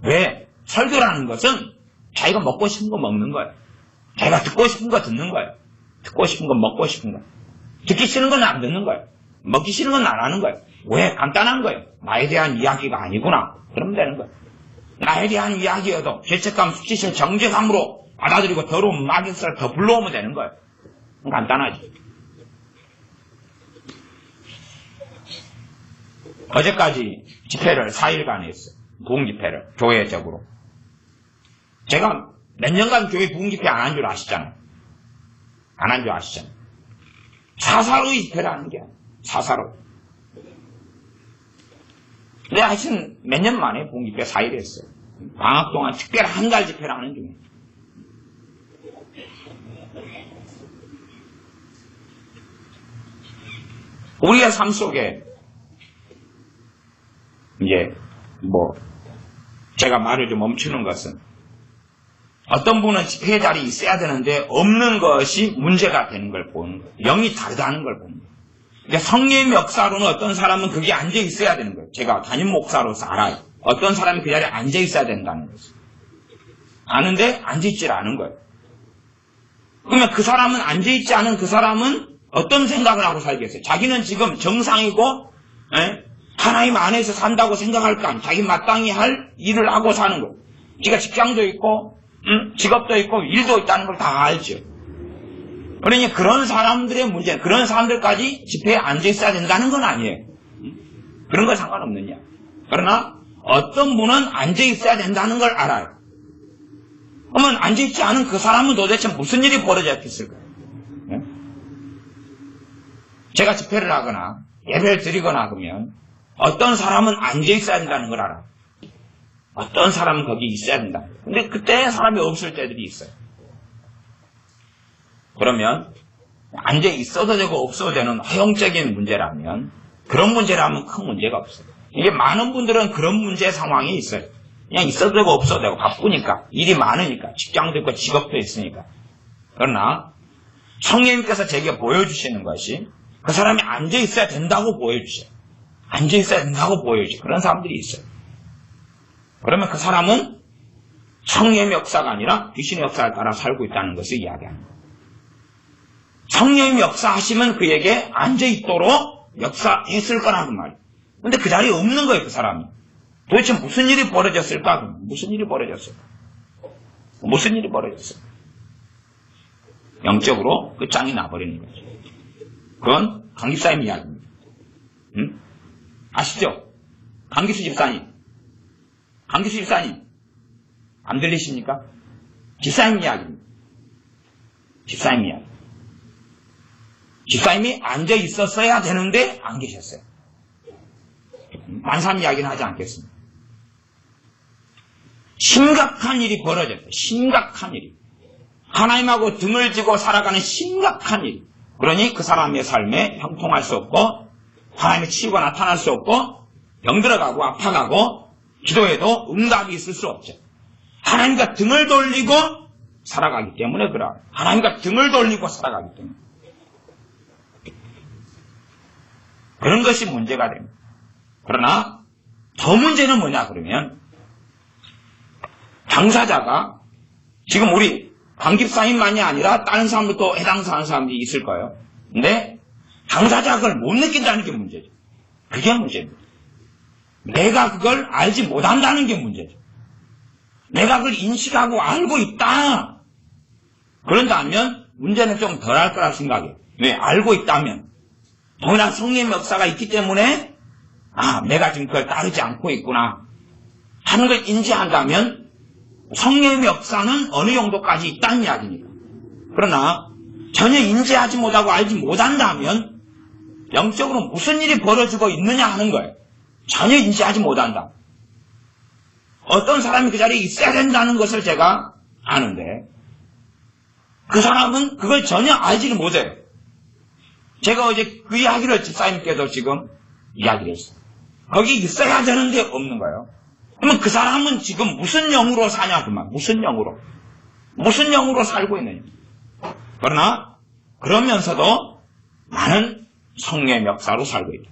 왜? 설교라는 것은 자기가 먹고 싶은 거 먹는 거예요. 자기가 듣고 싶은 거 듣는 거예요. 듣고 싶은 거 먹고 싶은 거. 듣기 싫은 건 안 듣는 거예요. 먹기 싫은 건 안 하는 거예요. 왜? 간단한 거예요. 나에 대한 이야기가 아니구나. 그러면 되는 거예요. 나에 대한 이야기여도 죄책감, 수치심, 정죄감으로 받아들이고 더러운 마귀를 더 불러오면 되는 거예요. 간단하지. 어제까지 집회를 4일간 했어요. 부흥집회를 교회적으로. 제가 몇 년간 교회 부흥집회 안 한 줄 아시잖아요. 안 한 줄 아시잖아요. 사사로이 집회를 하는 게 아니에요. 사사로. 근데 하여튼 몇 년 만에 부흥집회 4일 했어요. 방학 동안 특별히 한 달 집회를 하는 중이에요. 우리의 삶 속에 이제 제가 말을 좀 멈추는 것은 어떤 분은 집회 자리에 있어야 되는데 없는 것이 문제가 되는 걸 보는 거예요. 영이 다르다는 걸 보는 거예요. 그러니까 성령의 역사로는 어떤 사람은 그게 앉아 있어야 되는 거예요. 제가 담임 목사로서 알아요. 어떤 사람이 그 자리에 앉아 있어야 된다는 것을. 아는데 앉아 있질 않은 거예요. 그러면 그 사람은 앉아 있지 않은 그 사람은 어떤 생각을 하고 살겠어요? 자기는 지금 정상이고 하나님 안에서 산다고 생각할 거 아니에요. 자기 마땅히 할 일을 하고 사는 거예요. 지가 직장도 있고 직업도 있고 일도 있다는 걸 다 알죠. 그러니 그런 사람들의 문제, 그런 사람들까지 집회에 앉아 있어야 된다는 건 아니에요. 그런 건 상관없느냐. 그러나 어떤 분은 앉아 있어야 된다는 걸 알아요. 그러면 앉아 있지 않은 그 사람은 도대체 무슨 일이 벌어졌겠을까요? 제가 집회를 하거나 예배를 드리거나 그러면 어떤 사람은 앉아 있어야 된다는 걸 알아요. 어떤 사람은 거기 있어야 된다. 근데 그때 사람이 없을 때들이 있어요. 그러면 앉아 있어도 되고 없어도 되는 허용적인 문제라면 그런 문제라면 큰 문제가 없어요. 이게 많은 분들은 그런 문제 상황이 있어요. 그냥 있어도 되고 없어도 되고 바쁘니까 일이 많으니까 직장도 있고 직업도 있으니까. 그러나 성령님께서 제게 보여주시는 것이 그 사람이 앉아 있어야 된다고 보여주셔요. 앉아 있어야 된다고 보여주셔요. 그런 사람들이 있어요. 그러면 그 사람은 성령의 역사가 아니라 귀신의 역사를 따라 살고 있다는 것을 이야기합니다. 성령의 역사하시면 그에게 앉아있도록 역사했을 거라는 말이에요. 근데 그 자리에 없는 거예요, 그 사람이. 도대체 무슨 일이 벌어졌을까? 무슨 일이 벌어졌을까? 무슨 일이 벌어졌을까? 영적으로 끝장이 나버리는 거죠. 그건 강집사님 이야기입니다. 아시죠? 강기수 집사님. 강기수 집사님. 안 들리십니까? 집사님 이야기입니다. 집사님 이야기. 집사님이 앉아 있었어야 되는데 안 계셨어요. 만삼 이야기는 하지 않겠습니다. 심각한 일이 벌어졌어요. 심각한 일이. 하나님하고 등을 지고 살아가는 심각한 일. 그러니 그 사람의 삶에 형통할 수 없고 하나님의 치유가 나타날 수 없고 병들어가고 아파가고 기도해도 응답이 있을 수 없죠. 하나님과 등을 돌리고 살아가기 때문에 그래요. 하나님과 등을 돌리고 살아가기 때문에. 그런 것이 문제가 됩니다. 그러나 더 문제는 뭐냐 그러면 당사자가 지금 우리 강집사님만이 아니라 다른 사람들도 해당사하는 사람들이 있을 거예요. 근데 당사자가 그걸 못 느낀다는 게 문제죠. 그게 문제입니다. 내가 그걸 알지 못한다는 게 문제죠. 내가 그걸 인식하고 알고 있다. 그런다면 문제는 좀 덜할 거라 생각해요. 왜? 알고 있다면 동일한 성령의 역사가 있기 때문에 내가 지금 그걸 따르지 않고 있구나 하는 걸 인지한다면 성령의 역사는 어느 정도까지 있다는 이야기입니다. 그러나 전혀 인지하지 못하고 알지 못한다면 영적으로 무슨 일이 벌어지고 있느냐 하는 거예요. 전혀 인지하지 못한다. 어떤 사람이 그 자리에 있어야 된다는 것을 제가 아는데 그 사람은 그걸 전혀 알지를 못해요. 제가 어제 그 이야기를 집사님께서 지금 이야기를 했어요. 거기 있어야 되는데 없는 거예요. 그러면 그 사람은 지금 무슨 영으로 사냐 그 말. 무슨 영으로 살고 있느냐. 그러나 그러면서도 나는 성령의 역사로 살고 있다.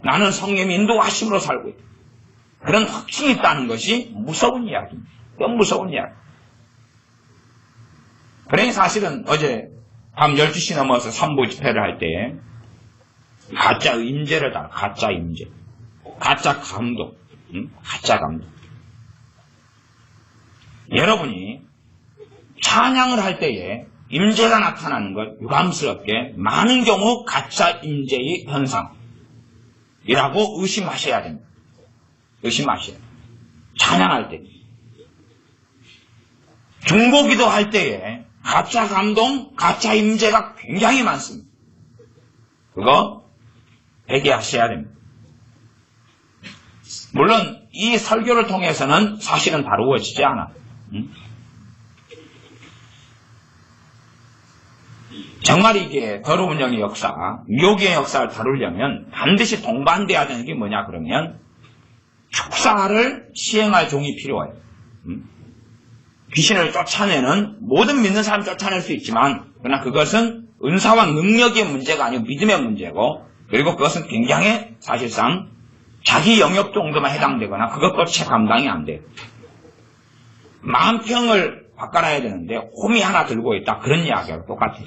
나는 성령의 인도하심으로 살고 있다. 그런 확증이 있다는 것이 무서운 이야기입니다. 너무 무서운 이야기. 그러니 사실은 어제 밤 12시 넘어서 3부 집회를 할 때 가짜 임재를 다 가짜 임재, 가짜 감동, 가짜 감동. 여러분이 찬양을 할 때에 임재가 나타나는 것 유감스럽게 많은 경우 가짜 임재의 현상이라고 의심하셔야 됩니다. 의심하셔야 됩니다. 찬양할 때. 중보기도 할 때에 가짜 감동, 가짜 임재가 굉장히 많습니다. 그거 회개하셔야 됩니다. 물론 이 설교를 통해서는 사실은 다루어지지 않아. 정말 이게 더러운 영의 역사, 유혹의 역사를 다루려면 반드시 동반돼야 되는 게 뭐냐 그러면 축사를 시행할 종이 필요해요. 귀신을 쫓아내는 모든 믿는 사람 쫓아낼 수 있지만 그러나 그것은 은사와 능력의 문제가 아니고 믿음의 문제고 그리고 그것은 굉장히 사실상 자기 영역 정도만 해당되거나 그것도 채 감당이 안 돼요. 만평을 바꿔놔야 되는데 홈이 하나 들고 있다. 그런 이야기하고 똑같아요.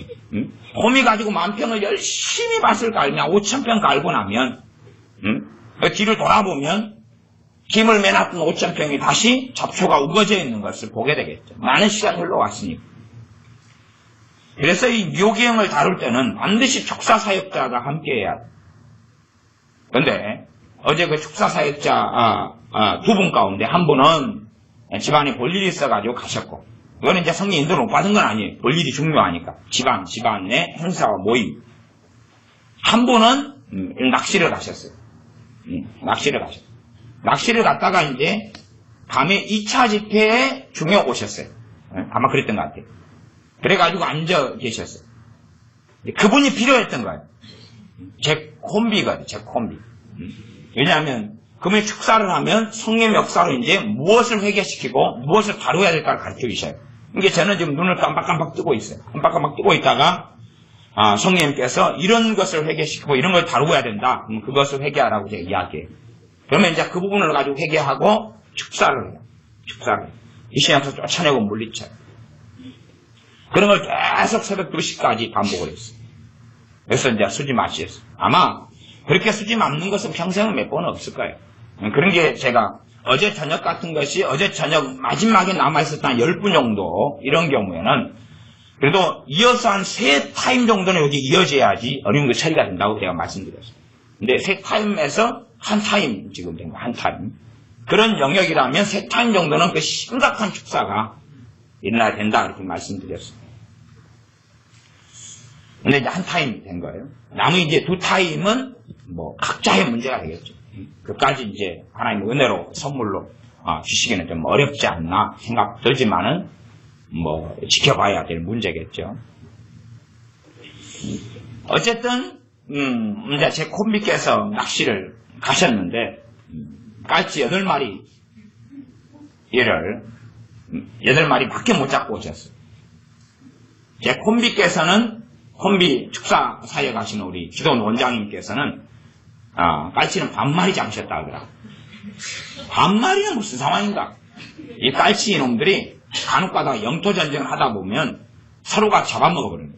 홈이 가지고 만평을 열심히 밭을 갈면 5,000평 갈고 나면 뒤를 돌아보면 김을 매놨던 5,000평이 다시 잡초가 우거져 있는 것을 보게 되겠죠. 많은 시간이 흘러왔으니까. 그래서 이 묘기형을 다룰 때는 반드시 축사사역자가 함께해야 돼. 그런데 어제 그 축사사역자 두 분 가운데 한 분은 집안에 볼일이 있어가지고 가셨고 이거는 이제 성령 인도를 못 받은 건 아니에요. 볼일이 중요하니까. 집안의 행사와 모임. 한 분은 낚시를 가셨어요. 낚시를 가셨어요. 낚시를 갔다가 이제 밤에 2차 집회에 중에 오셨어요. 아마 그랬던 것 같아요. 그래가지고 앉아 계셨어요. 그분이 필요했던 거예요. 제 콤비거든요. 제 콤비. 왜냐하면 그분이 축사를 하면 성령의 역사로 이제 무엇을 회개시키고 무엇을 다루어야 될까를 가르쳐 주셔요. 그러니까 저는 지금 눈을 깜빡깜빡 뜨고 있어요. 깜빡깜빡 뜨고 있다가 성령님께서 이런 것을 회개시키고 이런 걸 다루어야 된다. 그럼 그것을 회개하라고 제가 이야기해요. 그러면 이제 그 부분을 가지고 회개하고 축사를 해요. 축사를 해요. 귀신한테 쫓아내고 물리쳐요. 그런 걸 계속 새벽 2시까지 반복을 했어요. 그래서 이제 수지 마시였어요. 아마 그렇게 수지 맞는 것은 평생은 몇 번은 없을 거예요. 그런 게 제가 어제 저녁 같은 것이 어제 저녁 마지막에 남아있었던 한 10분 정도 이런 경우에는 그래도 이어서 한 3타임 정도는 여기 이어져야지 어느 정도 처리가 된다고 제가 말씀드렸어요. 근데 3타임에서 한 타임 지금 된 거, 한 타임. 그런 영역이라면 3타임 정도는 그 심각한 축사가 일어나야 된다 이렇게 말씀드렸어요. 근데 이제 한 타임 된 거예요. 남은 이제 2타임은 뭐 각자의 문제가 되겠죠. 그까지 이제 하나님의 은혜로 선물로 주시기는 좀 어렵지 않나 생각 들지만은 뭐 지켜봐야 될 문제겠죠. 어쨌든 이제 제 콤비께서 낚시를 가셨는데 깔치 8마리 얘를 8마리 밖에 못 잡고 오셨어요. 제 콤비께서는 콤비 축사 사역 하시는 우리 기도원 원장님께서는 깔치는 반마리 잡으셨다 하더라고요. 반마리는 무슨 상황인가? 이 깔치 이놈들이 간혹가다가 영토전쟁을 하다 보면 서로가 잡아먹어버려요.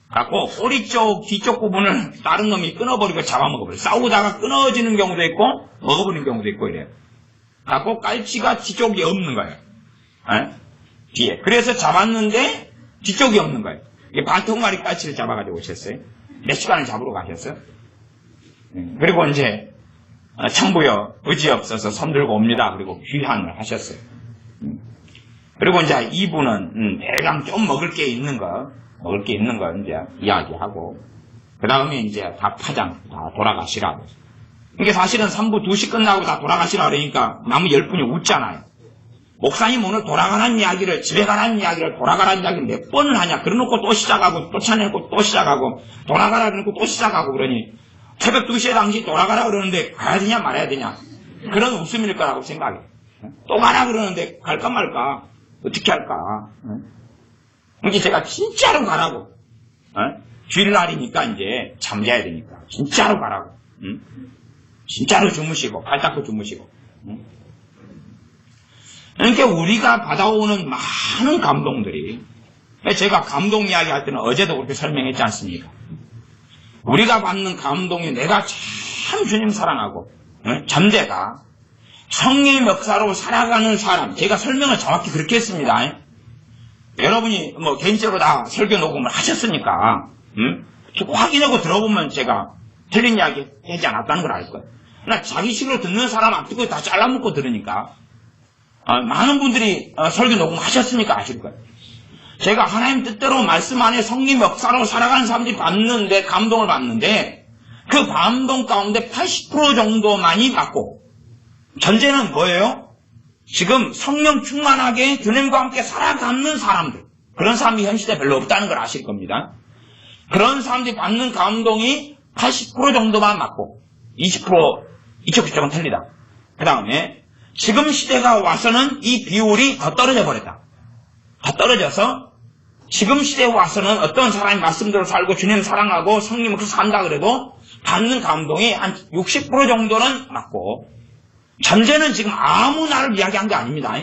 그래갖고 꼬리 쪽, 뒤쪽 부분을 다른 놈이 끊어버리고 잡아먹어버려요. 싸우다가 끊어지는 경우도 있고 먹어버리는 경우도 있고 이래요. 그래갖고 깔치가 뒤쪽이 없는 거예요. 뒤에. 그래서 잡았는데 뒤쪽이 없는 거예요. 반통마리 깔치를 잡아가지고 오셨어요. 몇 시간을 잡으러 가셨어요. 그리고 이제 청부여 의지 없어서 손들고 옵니다. 그리고 귀환을 하셨어요. 그리고 이제 이분은 대강 좀 먹을 게 있는 거 이제 이야기하고 그 다음에 이제 다 파장 다 돌아가시라고. 이게 사실은 3부 2시 끝나고 다 돌아가시라 그러니까 남은 10분이 웃잖아요. 목사님 오늘 돌아가라는 이야기를 집에 가라는 이야기를 돌아가라는 이야기를 몇 번을 하냐. 그래놓고 또 시작하고 또 차내고 또 시작하고 돌아가라 그러고 또 시작하고 그러니 새벽 2시에 당시 돌아가라 그러는데 가야 되냐 말아야 되냐 그런 웃음일 거라고 생각해. 또 가라 그러는데 갈까 말까 어떻게 할까. 그러니까 제가 진짜로 가라고. 주일날이니까 이제 잠자야 되니까. 진짜로 가라고. 진짜로 주무시고, 발 닦고 주무시고. 그러니까 우리가 받아오는 많은 감동들이, 제가 감동 이야기 할 때는 어제도 그렇게 설명했지 않습니까? 우리가 받는 감동이 내가 참 주님 사랑하고, 전제가 성령의 역사로 살아가는 사람, 제가 설명을 정확히 그렇게 했습니다. 여러분이 뭐 개인적으로 다 설교 녹음을 하셨으니까, 확인하고 들어보면 제가 틀린 이야기 하지 않았다는 걸 알 거예요. 그러나 자기 식으로 듣는 사람 앞두고 다 잘라먹고 들으니까, 많은 분들이 설교 녹음 하셨으니까 아실 거예요. 제가 하나님 뜻대로 말씀 안에 성령 역사로 살아가는 사람들이 받는데, 감동을 받는데, 그 감동 가운데 80% 정도만이 받고, 전제는 뭐예요? 지금 성령 충만하게 주님과 함께 살아가는 사람들, 그런 사람이 현 시대에 별로 없다는 걸 아실 겁니다. 그런 사람들이 받는 감동이 80% 정도만 받고 20% 이쪽 저쪽은 틀리다. 그 다음에 지금 시대가 와서는 이 비율이 더 떨어져 버렸다. 더 떨어져서 지금 시대에 와서는 어떤 사람이 말씀대로 살고 주님 사랑하고 성령을 산다 그래도 받는 감동이 한 60% 정도는 맞고, 전제는 지금 아무 나를 이야기한 게 아닙니다.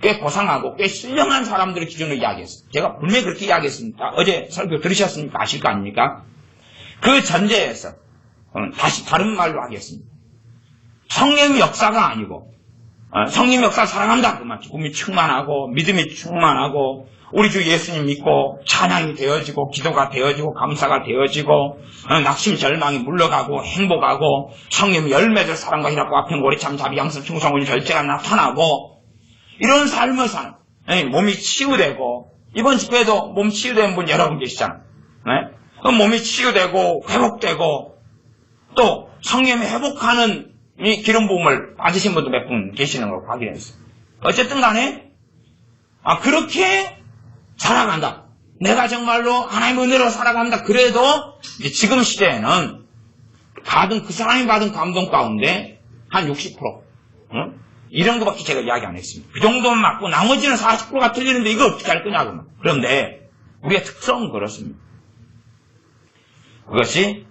꽤 고상하고 꽤 신령한 사람들의 기준으로 이야기했어요. 제가 분명히 그렇게 이야기했습니다. 어제 설교 들으셨으니까 아실 거 아닙니까? 그 전제에서 다시 다른 말로 하겠습니다. 성령의 역사가 아니고, 성령의 역사 사랑한다. 그만 기쁨이 충만하고 믿음이 충만하고 우리 주 예수님 믿고 찬양이 되어지고 기도가 되어지고 감사가 되어지고 낙심 절망이 물러가고 행복하고 성령의 열매들 사랑과 희락과 화평 고리참 자비 양선 충성을 절제가 나타나고 이런 삶을 사는, 몸이 치유되고, 이번 집회에도 몸 치유된 분 여러분 계시잖아요. 몸이 치유되고 회복되고 또 성령이 회복하는 이 기름 부음을 받으신 분도 몇 분 계시는 걸 확인했어요. 어쨌든 간에 그렇게 살아간다. 내가 정말로 하나님의 은혜로 살아간다. 그래도 이제 지금 시대에는 그 사람이 받은 감동 가운데 한 60%, 이 정도밖에 제가 이야기 안 했습니다. 그 정도만 맞고 나머지는 40%가 틀리는데 이걸 어떻게 할 거냐고. 그런데 우리의 특성은 그렇습니다. 그것이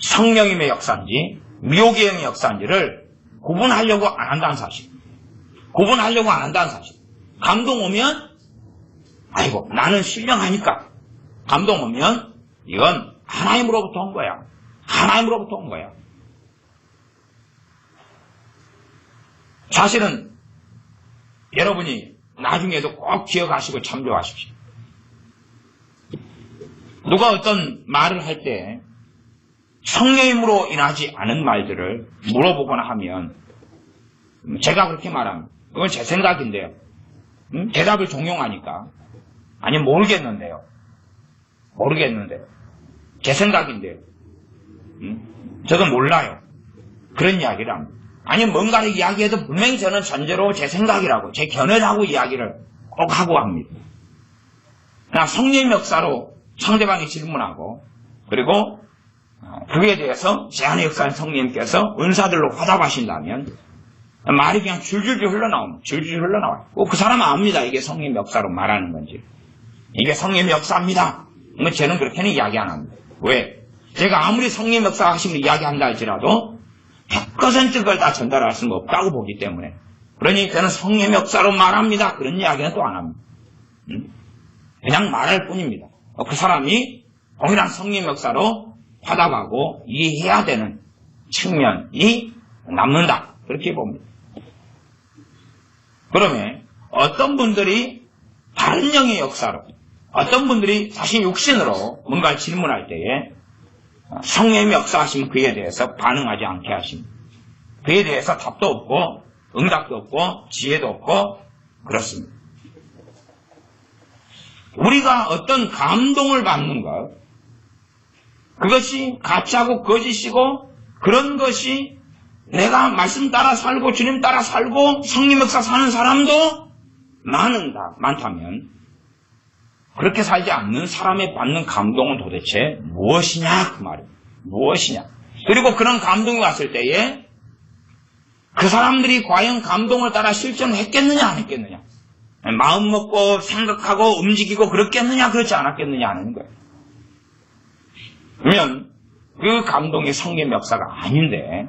성령님의 역사인지 미혹의 영의 역사인지를 구분하려고 안 한다는 사실. 구분하려고 안 한다는 사실. 감동 오면 아이고 나는 신령하니까. 감동 오면 이건 하나님으로부터 온 거야. 하나님으로부터 온 거야. 사실은 여러분이 나중에도 꼭 기억하시고 참조하십시오. 누가 어떤 말을 할 때 성령님으로 인하지 않은 말들을 물어보거나 하면 제가 그렇게 말합니다. 그건 제 생각인데요. 대답을 종용하니까. 아니 모르겠는데요. 제 생각인데요. 저도 몰라요. 그런 이야기를 합니다. 아니 뭔가를 이야기해도 분명히 저는 전제로 제 생각이라고 제 견해라고 이야기를 꼭 하고 합니다. 그러나 성령의 역사로 상대방이 질문하고 그리고 그에 대해서 제 안의 역사인 성령님께서 은사들로 화답하신다면 말이 그냥 줄줄줄 흘러나옵니다. 줄줄줄 흘러나와요. 그 사람은 압니다. 이게 성령의 역사로 말하는 건지. 이게 성령의 역사입니다. 저는 그렇게는 이야기 안 합니다. 왜? 제가 아무리 성령의 역사 하심을 이야기한다 할지라도 100% 그걸 다 전달할 수는 없다고 보기 때문에. 그러니 저는 성령의 역사로 말합니다. 그런 이야기는 또 안 합니다. 그냥 말할 뿐입니다. 그 사람이 동일한 성령의 역사로 화답하고 이해해야 되는 측면이 남는다. 그렇게 봅니다. 그러면 어떤 분들이 다른 영의 역사로, 어떤 분들이 자신 육신으로 뭔가를 질문할 때에 성령의 역사하시면 그에 대해서 반응하지 않게 하십니다. 그에 대해서 답도 없고 응답도 없고 지혜도 없고 그렇습니다. 우리가 어떤 감동을 받는 것, 그것이 가짜고 거짓이고 그런 것이 내가 말씀 따라 살고 주님 따라 살고 성령 역사 사는 사람도 많다면 그렇게 살지 않는 사람의 받는 감동은 도대체 무엇이냐 그 말이에요. 무엇이냐. 그리고 그런 감동이 왔을 때에 그 사람들이 과연 감동을 따라 실천했겠느냐 안 했겠느냐. 마음 먹고 생각하고 움직이고 그렇겠느냐 그렇지 않았겠느냐 하는 거예요. 그러면 그 감동이 성령 역사가 아닌데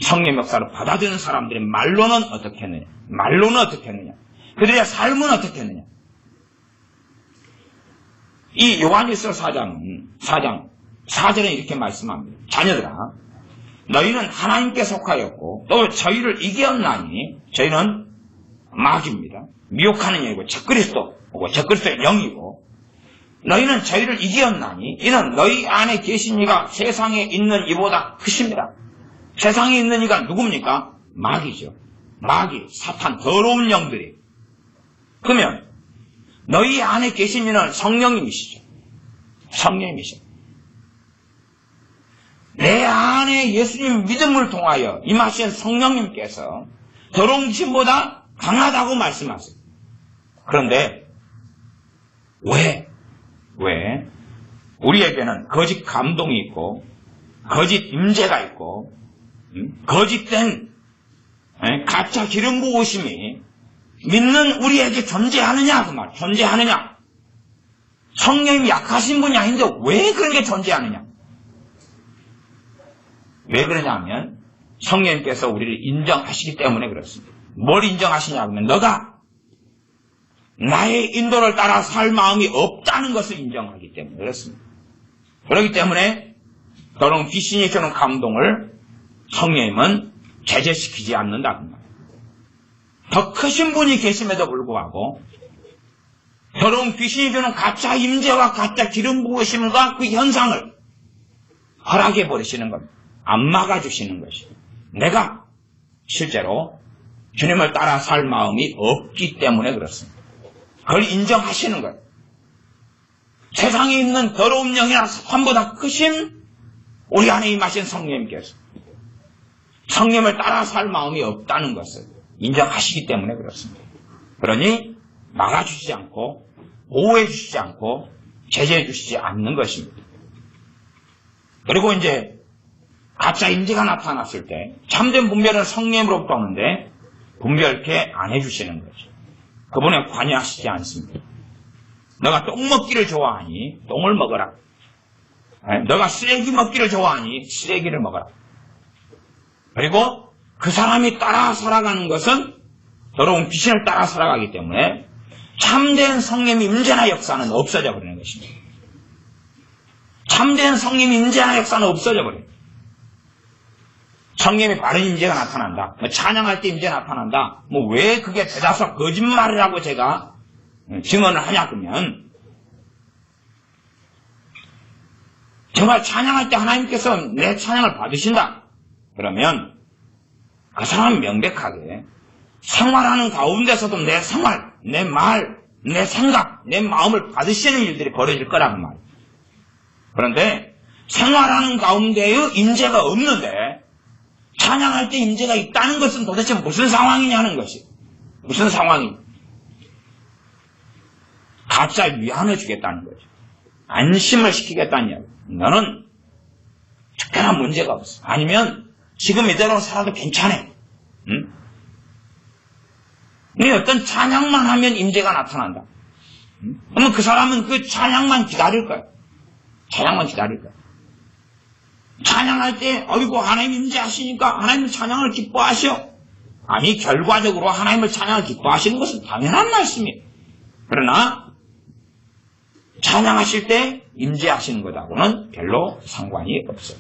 성령 역사를 받아들이는 사람들의 말로는 어떻게 했느냐? 말로는 어떻게 했느냐? 그들의 삶은 어떻게 했느냐? 이 요한일서 4절에 이렇게 말씀합니다. 자녀들아, 너희는 하나님께 속하였고 또 저희를 이겼나니 저희는 마귀입니다. 미혹하는 영이고 적그리스도의 영이고 너희는 저희를 이겼나니 이는 너희 안에 계신 이가 세상에 있는 이보다 크십니다. 세상에 있는 이가 누굽니까? 마귀죠. 마귀, 사탄, 더러운 영들이. 그러면 너희 안에 계신 이는 성령님이시죠. 성령님이시죠. 내 안에 예수님 믿음을 통하여 임하신 성령님께서 더러운 귀신보다 강하다고 말씀하세요. 그런데 왜 우리에게는 거짓 감동이 있고 거짓 임재가 있고 거짓된 가짜 기름 부으심이 믿는 우리에게 존재하느냐 그 말. 존재하느냐. 성령이 약하신 분이 아닌데 왜 그런 게 존재하느냐. 왜 그러냐면 성령님께서 우리를 인정하시기 때문에 그렇습니다. 뭘 인정하시냐 하면 너가 나의 인도를 따라 살 마음이 없다는 것을 인정하기 때문에 그렇습니다. 그렇기 때문에 더러운 귀신이 주는 감동을 성령님은 제재시키지 않는다. 더 크신 분이 계심에도 불구하고 더러운 귀신이 주는 가짜 임재와 가짜 기름 부으심과 그 현상을 허락해 버리시는 겁니다. 안 막아주시는 것이. 내가 실제로 주님을 따라 살 마음이 없기 때문에 그렇습니다. 그걸 인정하시는 거예요. 세상에 있는 더러운 영이나 사탄보다 크신 우리 안에 임하신 성령님께서 성령을 따라 살 마음이 없다는 것을 인정하시기 때문에 그렇습니다. 그러니 막아주시지 않고 보호해 주시지 않고 제재해 주시지 않는 것입니다. 그리고 이제 가짜 임재가 나타났을 때 참된 분별은 성령으로부터 오는데 분별케 안 해주시는 거죠. 그분에 관여하시지 않습니다. 너가 똥 먹기를 좋아하니 똥을 먹어라. 너가 쓰레기 먹기를 좋아하니 쓰레기를 먹어라. 그리고 그 사람이 따라 살아가는 것은 더러운 귀신을 따라 살아가기 때문에 참된 성령의 임재나 역사는 없어져 버리는 것입니다. 참된 성령의 임재나 역사는 없어져 버려요. 성령의 바른 임재가 나타난다. 찬양할 때 임재 나타난다. 왜 그게 대다수 거짓말이라고 제가 증언을 하냐 그러면 정말 찬양할 때 하나님께서 내 찬양을 받으신다. 그러면 그 사람은 명백하게 생활하는 가운데서도 내 생활, 내 말, 내 생각, 내 마음을 받으시는 일들이 벌어질 거라는 말. 그런데 생활하는 가운데의 임재가 없는데 찬양할 때 임재가 있다는 것은 도대체 무슨 상황이냐는 것이. 무슨 상황이. 가짜 위안을 주겠다는 거죠. 안심을 시키겠다는 이야기. 너는 특별한 문제가 없어. 아니면 지금 이대로 살아도 괜찮아. 응? 어떤 찬양만 하면 임재가 나타난다. 응? 그러면 그 사람은 그 찬양만 기다릴 거야. 찬양만 기다릴 거야. 찬양할 때 어이구 하나님 임재하시니까 하나님 찬양을 기뻐하셔. 아니 결과적으로 하나님을 찬양을 기뻐하시는 것은 당연한 말씀이에요. 그러나 찬양하실 때 임재하시는 것하고는 별로 상관이 없어요.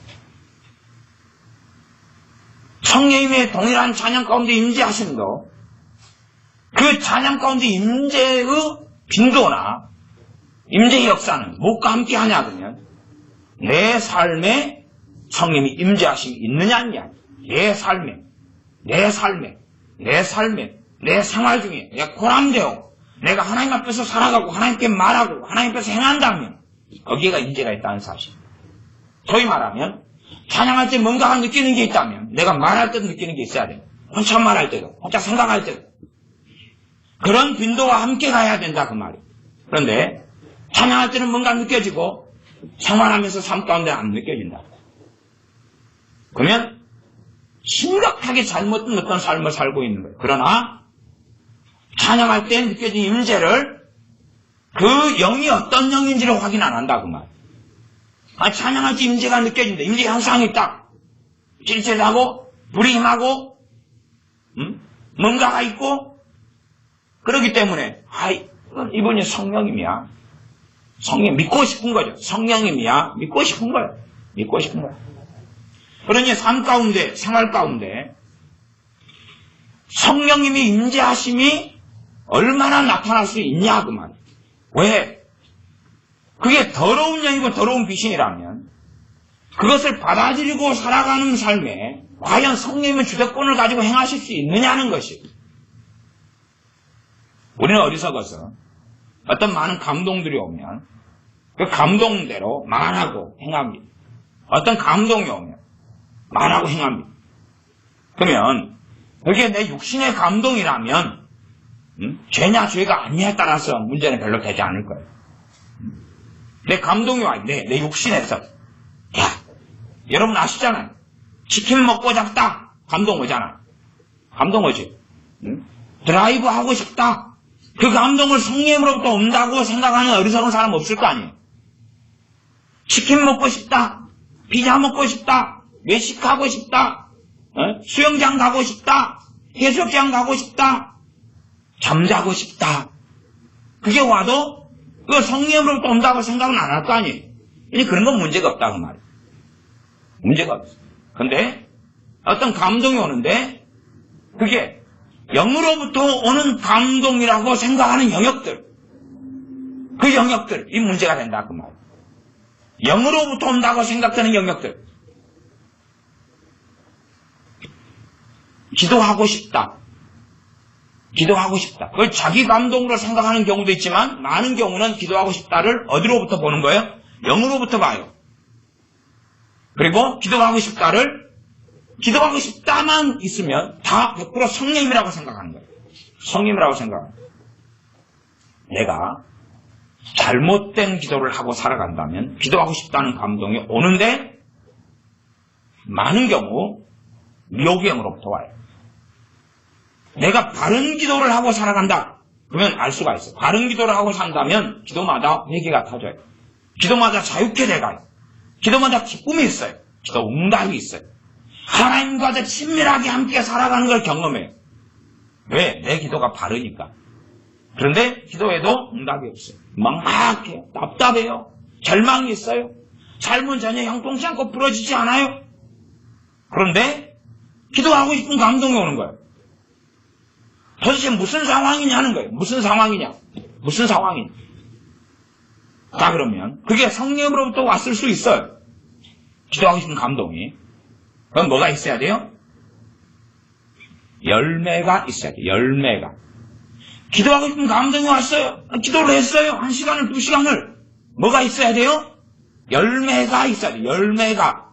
성령님의 동일한 찬양 가운데 임재하심도 그 찬양 가운데 임재의 빈도나 임재의 역사는 무엇과 함께 하냐 그러면 내 삶에 성령님이 임재하심이 있느냐는 이야기. 내 삶에 내 생활 중에 내가 고람되어 내가 하나님 앞에서 살아가고 하나님께 말하고 하나님 앞에서 행한다면 거기에가 임재가 있다는 사실. 소위 말하면 찬양할 때 뭔가가 느끼는 게 있다면 내가 말할 때도 느끼는 게 있어야 돼요. 혼자 말할 때도 혼자 생각할 때도 그런 빈도와 함께 가야 된다 그 말이에요. 그런데 찬양할 때는 뭔가 느껴지고 생활하면서 삶 가운데 안 느껴진다. 그러면 심각하게 잘못된 어떤 삶을 살고 있는 거예요. 그러나 찬양할 때 느껴진 임재를 그 영이 어떤 영인지를 확인 안 한다 그 말. 찬양할 때 임재가 느껴진다. 임재 현상이 있다. 찔찔하고 불이 임하고 뭔가가 있고 그렇기 때문에 이분이 성령님이야. 성령 믿고 싶은 거죠. 성령님이야. 믿고 싶은 거예요. 믿고 싶은 거예요. 그러니 삶 가운데 생활 가운데 성령님이 임재하심이 얼마나 나타날 수 있냐 그 말이에요. 왜? 그게 더러운 영이고 더러운 귀신이라면 그것을 받아들이고 살아가는 삶에 과연 성령님의 주도권을 가지고 행하실 수 있느냐는 것이. 우리는 어리석어서 어떤 많은 감동들이 오면 그 감동대로 말하고 행합니다. 어떤 감동이 오면 말하고 행합니다. 그러면 그게 내 육신의 감동이라면 죄냐 죄가 아니냐에 따라서 문제는 별로 되지 않을 거예요. 내 감동이 와, 내 육신에서. 여러분 아시잖아요. 치킨 먹고 잡다. 감동 오잖아. 감동 오지. 드라이브 하고 싶다. 그 감동을 성령으로부터 온다고 생각하는 어리석은 사람 없을 거 아니에요. 치킨 먹고 싶다. 피자 먹고 싶다. 외식하고 싶다. 수영장 가고 싶다. 해수욕장 가고 싶다. 잠자고 싶다. 그게 와도 그 성령으로부터 온다고 생각은 안 할 거 아니에요. 그런 건 문제가 없다 그 말이에요. 문제가 없어. 근데 어떤 감동이 오는데 그게 영으로부터 오는 감동이라고 생각하는 영역들, 그 영역들이 문제가 된다 그 말이에요. 영으로부터 온다고 생각되는 영역들. 기도하고 싶다. 기도하고 싶다. 그걸 자기 감동으로 생각하는 경우도 있지만 많은 경우는 기도하고 싶다를 어디로부터 보는 거예요? 영으로부터 봐요. 그리고 기도하고 싶다만 있으면 다 100% 성령이라고 생각하는 거예요. 성령이라고 생각합니다. 내가 잘못된 기도를 하고 살아간다면 기도하고 싶다는 감동이 오는데 많은 경우 미혹의 영으로부터 와요. 내가 바른 기도를 하고 살아간다. 그러면 알 수가 있어요. 바른 기도를 하고 산다면 기도마다 회개가 터져요. 기도마다 자유케 돼가요. 기도마다 기쁨이 있어요. 기도 응답이 있어요. 하나님과 더 친밀하게 함께 살아가는 걸 경험해요. 왜? 내 기도가 바르니까. 그런데 기도에도 응답이 없어요. 막막해요. 답답해요. 절망이 있어요. 삶은 전혀 형통치 않고 부러지지 않아요. 그런데 기도하고 싶은 감동이 오는 거예요. 도대체 무슨 상황이냐는 거예요. 무슨 상황이냐. 무슨 상황이냐. 자 그러면 그게 성령으로부터 왔을 수 있어요. 기도하고 싶은 감동이. 그럼 뭐가 있어야 돼요? 열매가 있어야 돼요. 열매가. 기도하고 싶은 감동이 왔어요. 기도를 했어요. 1시간을 2시간을. 뭐가 있어야 돼요? 열매가 있어야 돼요. 열매가.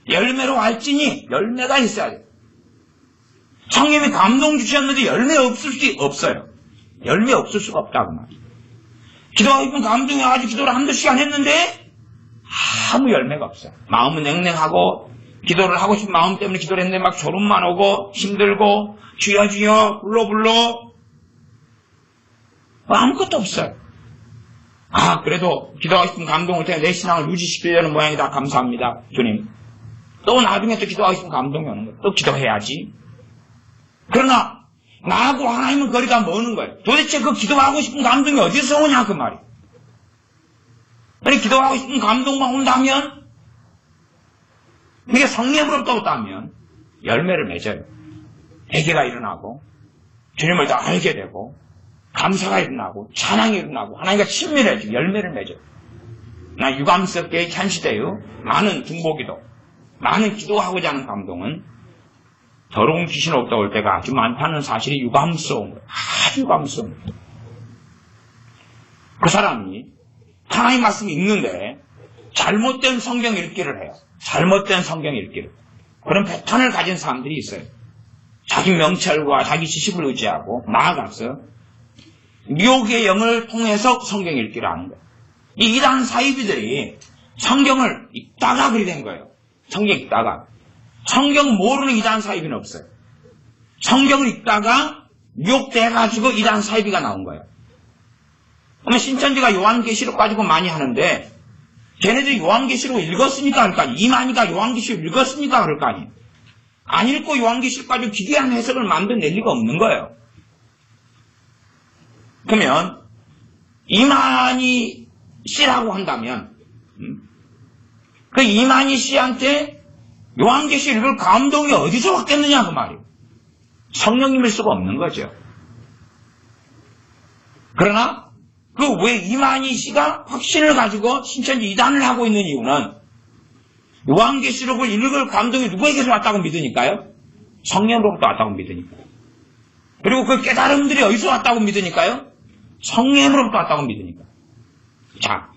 열매로 할지니 열매가 있어야 돼요. 성령님이 감동 주셨는데 열매 없을 수 없어요. 열매 없을 수가 없다고 말이에요. 기도하고 싶은 감동이 와가지고 기도를 1-2시간 했는데 아무 열매가 없어요. 마음은 냉랭하고 기도를 하고 싶은 마음 때문에 기도를 했는데 막 졸음만 오고 힘들고 주여 주여 불러 아무것도 없어요. 그래도 기도하고 싶은 감동을 통해 내 신앙을 유지시키려는 모양이다. 감사합니다. 주님. 또 나중에 또 기도하고 싶은 감동이 오는 거예요. 또 기도해야지. 그러나 나하고 하나님은 거리가 머는 거예요. 도대체 그 기도하고 싶은 감동이 어디서 오냐 그 말이에요. 아니 기도하고 싶은 감동만 온다면 그게 성령으로부터 왔다면 열매를 맺어요. 회개가 일어나고 주님을 더 알게 되고 감사가 일어나고 찬양이 일어나고 하나님과 친밀해지고 열매를 맺어요. 나 유감스럽게 한 시대의 많은 중보기도 많은 기도하고자 하는 감동은 더러운 귀신으로부터 올 때가 아주 많다는 사실이 유감스러운 거예요. 아주 유감스러운 거예요. 그 사람이 하나님 말씀 읽는데 잘못된 성경 읽기를 해요. 잘못된 성경 읽기를. 그런 패턴을 가진 사람들이 있어요. 자기 명철과 자기 지식을 의지하고 나아가서 미혹의 영을 통해서 성경 읽기를 하는 거예요. 이 이단 사이비들이 성경을 읽다가 그리 된 거예요. 성경 읽다가. 성경 모르는 이단 사이비는 없어요. 성경을 읽다가 미혹돼가지고 이단 사이비가 나온 거예요. 그러면 신천지가 요한계시록 가지고 많이 하는데 걔네들이 요한계시록 읽었으니까 그럴 거 아니에요. 이만희가 요한계시록 읽었으니까 그럴 거 아니에요. 안 읽고 요한계시록 가지고 기괴한 해석을 만들어낼 리가 없는 거예요. 그러면 이만희 씨라고 한다면 그 이만희 씨한테 요한계시록 읽을 감동이 어디서 왔겠느냐 그 말이에요. 성령님일 수가 없는 거죠. 그러나 그 왜 이만희 씨가 확신을 가지고 신천지 이단을 하고 있는 이유는 요한계시록을 읽을 감동이 누구에게서 왔다고 믿으니까요? 성령으로부터 왔다고 믿으니까. 그리고 그 깨달음들이 어디서 왔다고 믿으니까요? 성령으로부터 왔다고 믿으니까. 자,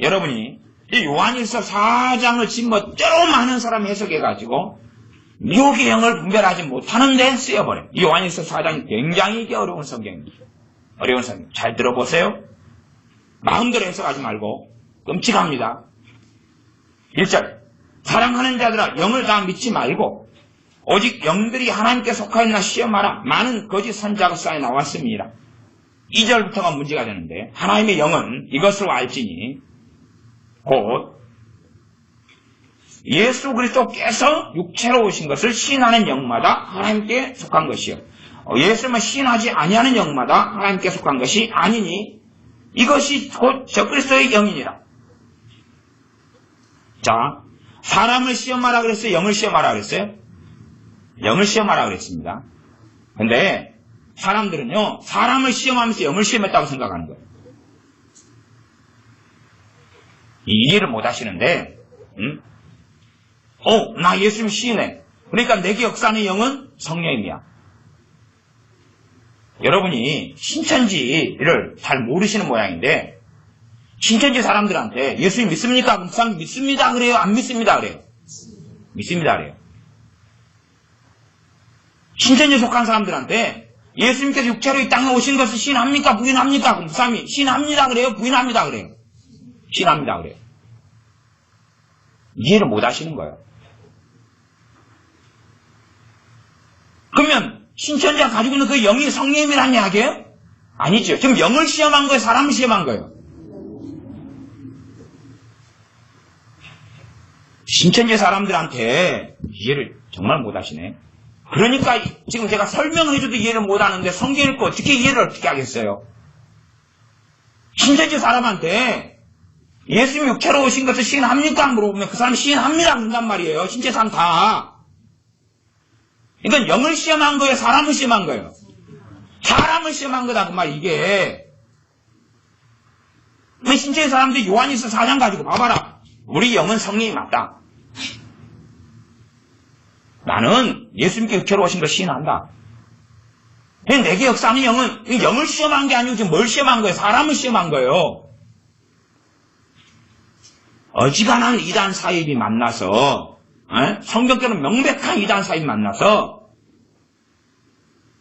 여러분이 이 요한일서 4장을 지금 멋대로 많은 사람이 해석해가지고 미혹의 영을 분별하지 못하는 데 쓰여버려요. 이 요한일서 4장이 굉장히 어려운 성경입니다. 어려운 성경. 잘 들어보세요. 마음대로 해석하지 말고 끔찍합니다. 1절 사랑하는 자들아 영을 다 믿지 말고 오직 영들이 하나님께 속하였나 시험하라. 많은 거짓 선자가 쌓여 나왔습니다. 2절부터가 문제가 되는데 하나님의 영은 이것을 알지니 곧 예수 그리스도께서 육체로 오신 것을 시인하는 영마다 하나님께 속한 것이요 예수님을 시인하지 아니하는 영마다 하나님께 속한 것이 아니니 이것이 곧 적그리스도의 영이니라. 자, 사람을 시험하라 그랬어요? 영을 시험하라 그랬어요? 영을 시험하라 그랬습니다. 근데 사람들은요 사람을 시험하면서 영을 시험했다고 생각하는 거예요. 이해를 못 하시는데 나 예수님 시인해. 그러니까 내게 역사하는 영은 성령이야. 여러분이 신천지를 잘 모르시는 모양인데 신천지 사람들한테 예수님 믿습니까? 그 사람 믿습니다 그래요? 안 믿습니다 그래요? 믿습니다 그래요. 신천지에 속한 사람들한테 예수님께서 육체로 이 땅에 오신 것을 시인합니까? 부인합니까? 그럼 그 사람이 시인합니다 그래요? 부인합니다 그래요? 시인합니다 그래요. 이해를 못 하시는 거예요. 그러면 신천지가 가지고 있는 그 영이 성령이라는 이야기예요? 아니죠. 지금 영을 시험한 거예요? 사람을 시험한 거예요? 신천지 사람들한테 이해를 정말 못 하시네. 그러니까 지금 제가 설명을 해줘도 이해를 못 하는데 성경 읽고 어떻게 하겠어요? 신천지 사람한테 예수님 육체로 오신 것을 시인합니까? 물어보면 그 사람이 시인합니다 그런단 말이에요. 신천지 사람 다. 이건 영을 시험한 거예요? 사람을 시험한 거예요? 사람을 시험한 거다 그 말 이게. 신천지 사람들이 요한일서 4장 가지고 봐봐라. 우리 영은 성령이 맞다. 나는 예수님께 육체로 오신 걸 시인한다. 내게 역사하는 영은 영을 시험한 게 아니고 지금 뭘 시험한 거예요? 사람을 시험한 거예요. 어지간한 이단 사입이 만나서 성경처럼 명백한 이단 사입이 만나서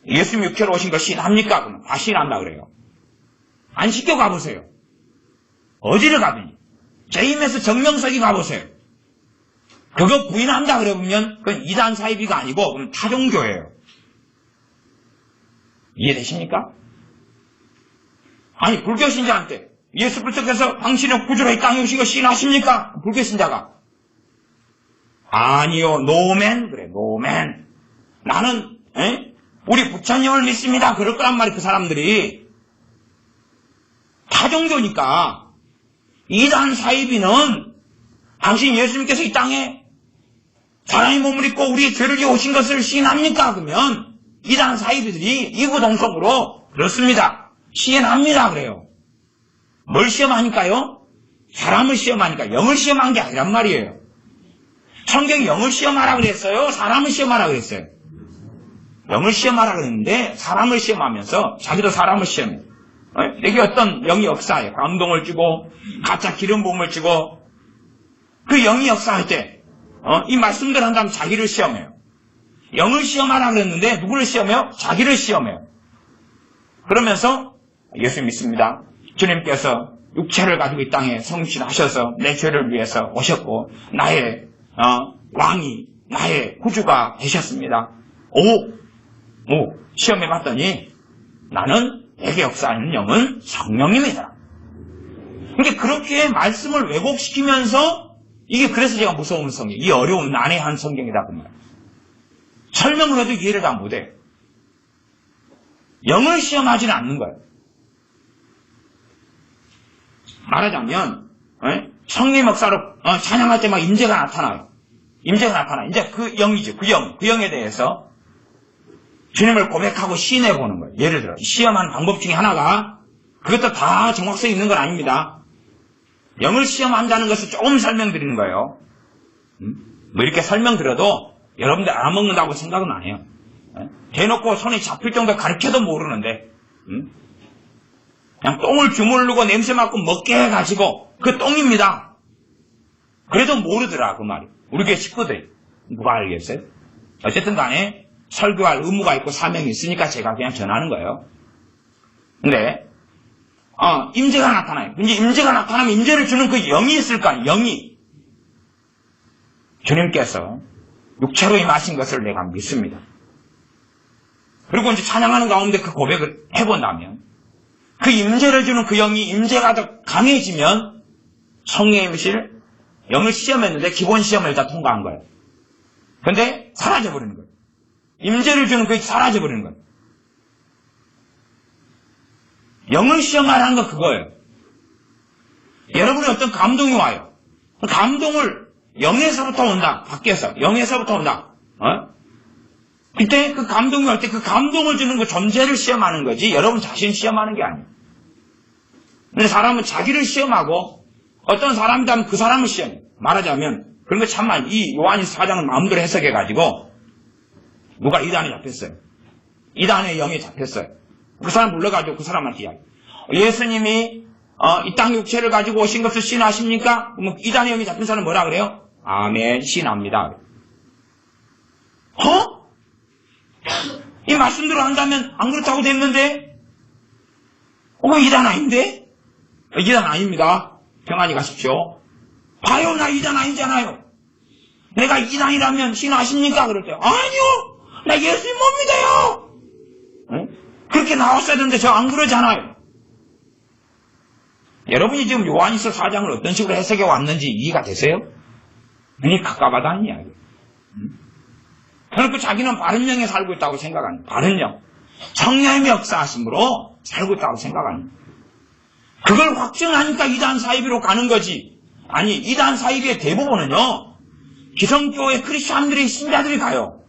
예수님 육체로 오신 걸 시인합니까? 그러면 다 시인한다 그래요. 안 시켜 가보세요. 어디를 가든지 제임에서 정명석이 가보세요. 그거 부인한다 그러면 그건 이단 사이비가 아니고 그건 타종교예요. 이해되십니까? 아니 불교 신자한테 예수 그리스도께서 당신의 구주로 이 땅에 오신 거 시인하십니까? 불교 신자가 아니요 노맨 그래 노맨 나는 우리 부처님을 믿습니다 그럴 거란 말이에요. 그 사람들이 타종교니까 이단 사이비는 당신 예수님께서 이 땅에 사람의 몸을 입고 우리의 죄를 지어 오신 것을 시인합니까? 그러면 이단 사이비들이 이구동성으로 그렇습니다. 시인합니다. 그래요. 뭘 시험하니까요? 사람을 시험하니까 영을 시험한 게 아니란 말이에요. 성경이 영을 시험하라 그랬어요? 사람을 시험하라 그랬어요? 영을 시험하라 그랬는데 사람을 시험하면서 자기도 사람을 시험해요. 여기 어떤 영이 역사해요. 감동을 주고 가짜 기름 부음을 주고 그 영이 역사할 때 이 말씀들 한다면 자기를 시험해요. 영을 시험하라 그랬는데 누구를 시험해요? 자기를 시험해요. 그러면서 예수 믿습니다. 주님께서 육체를 가지고 이 땅에 성실하셔서 내 죄를 위해서 오셨고 나의 왕이 나의 구주가 되셨습니다. 시험해 봤더니 나는 내게 역사하는 영은 성령입니다. 그러니까 그렇게 말씀을 왜곡시키면서 이게 그래서 제가 무서운 성경, 이 어려운 난해한 성경이다 그 말. 설명을 해도 이해를 다 못해. 영을 시험하지는 않는 거예요. 말하자면 성령 역사로 찬양할 때 막 임재가 나타나요. 임재가 나타나. 이제 그 영이죠. 그 영에 대해서 주님을 고백하고 시인해 보는 거예요. 예를 들어 시험하는 방법 중에 하나가 그것도 다 정확성이 있는 건 아닙니다. 영을 시험한다는 것을 조금 설명드리는 거예요. 뭐 이렇게 설명드려도 여러분들 알아먹는다고 생각은 안 해요. 대놓고 손에 잡힐 정도 가르쳐도 모르는데 그냥 똥을 주물르고 냄새 맡고 먹게 해가지고 그 똥입니다. 그래도 모르더라 그 말이. 우리 교회 식구들 누가 알겠어요? 어쨌든 간에 설교할 의무가 있고 사명이 있으니까 제가 그냥 전하는 거예요. 근데 임재가 나타나요. 근데 임재가 나타나면 임재를 주는 그 영이 있을 거 아니에요. 영이. 주님께서 육체로 임하신 것을 내가 믿습니다. 그리고 이제 찬양하는 가운데 그 고백을 해본다면 그 임재를 주는 그 영이 임재가 더 강해지면 성령의 임실 영을 시험했는데 기본 시험을 다 통과한 거예요. 근데 사라져버리는 거예요. 임재를 주는 그게 사라져버리는 거예요. 영을 시험하라는 건 그거예요. 여러분이 어떤 감동이 와요. 그 감동을 영에서부터 온다. 밖에서. 영에서부터 온다. 그때 그 감동이 올 때 그 감동을 주는 그 존재를 시험하는 거지 여러분 자신 시험하는 게 아니에요. 근데 사람은 자기를 시험하고 어떤 사람이라면 그 사람을 시험해요. 말하자면 그런 거 참만 이 요한일서 4장을 마음대로 해석해가지고 누가 이단에 잡혔어요. 이단의 영에 잡혔어요. 그 사람 불러가지고 그 사람한테 이야기. 예수님이 이 땅 육체를 가지고 오신 것을 신하십니까? 그러면 이단의 영이 잡힌 사람은 뭐라 그래요? 아멘, 신합니다. 이 말씀대로 한다면 안 그렇다고 됐는데 이단 아닌데? 이단 아닙니다. 평안히 가십시오. 봐요, 나 이단 아니잖아요. 내가 이단이라면 신하십니까? 그럴 때 아니요, 나 예수님 못 믿어요. 그렇게 나왔어야 되는데 저 안 그러잖아요. 여러분이 지금 요한일서 4장을 어떤 식으로 해석해 왔는지 이해가 되세요? 눈이 가까워다는 이야기. 그러니까 자기는 바른 영에 살고 있다고 생각합니다. 바른 영. 성령의 역사하심으로 살고 있다고 생각합니다. 그걸 확증하니까 이단 사이비로 가는 거지. 아니, 이단 사이비의 대부분은요, 기성교회 크리스찬들이 신자들이 가요.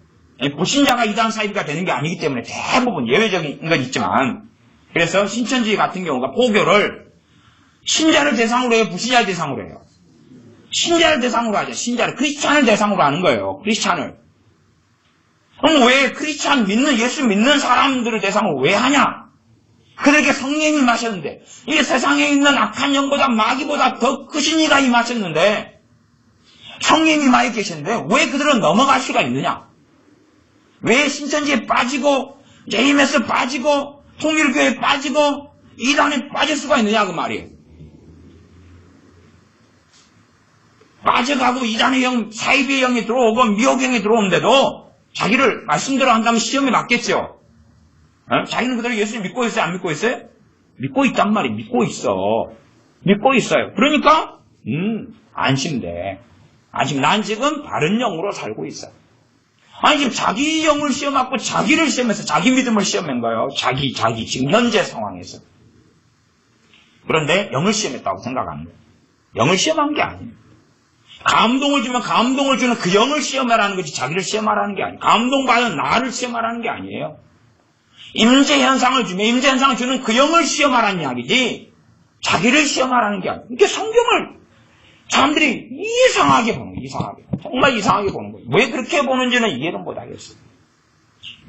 불신자가 이단 사이비가 되는 게 아니기 때문에 대부분 예외적인 건 있지만, 그래서 신천지 같은 경우가 포교를 신자를 대상으로 해요, 불신자를 대상으로 해요. 신자를 대상으로 하죠. 신자를, 크리스찬을 대상으로 하는 거예요. 크리스찬을. 그럼 왜 크리스찬 믿는, 예수 믿는 사람들을 대상으로 왜 하냐? 그들에게 성령이 임하셨는데, 이 세상에 있는 악한 영보다 마귀보다 더 크신 이가 임하셨는데, 성령이 임하여 계시는데, 왜 그들은 넘어갈 수가 있느냐? 왜 신천지에 빠지고, JMS 빠지고, 통일교회에 빠지고, 이단에 빠질 수가 있느냐, 그 말이에요. 빠져가고 이단의 영, 사이비의 영이 들어오고 미혹의 영이 들어오는데도 자기를 말씀대로 한다면 시험에 맞겠죠. 자기는 그대로 예수님 믿고 있어요? 안 믿고 있어요? 믿고 있단 말이에요. 믿고 있어. 믿고 있어요. 그러니까 안심돼. 안심. 난 지금 바른 영으로 살고 있어. 아니 지금 자기 영을 시험하고 자기를 시험해서 자기 믿음을 시험한 거예요. 자기 지금 현재 상황에서. 그런데 영을 시험했다고 생각하는 거예요. 영을 시험한 게 아니에요. 감동을 주면 감동을 주는 그 영을 시험하라는 거지 자기를 시험하라는 게 아니에요. 감동받은 나를 시험하라는 게 아니에요. 임재 현상을 주면 임재 현상을 주는 그 영을 시험하라는 이야기지 자기를 시험하라는 게 아니에요. 이렇게 성경을 사람들이 이상하게 보는 거예요. 이상하게. 정말 이상하게 보는 거예요. 왜 그렇게 보는지는 이해도 못하겠어요.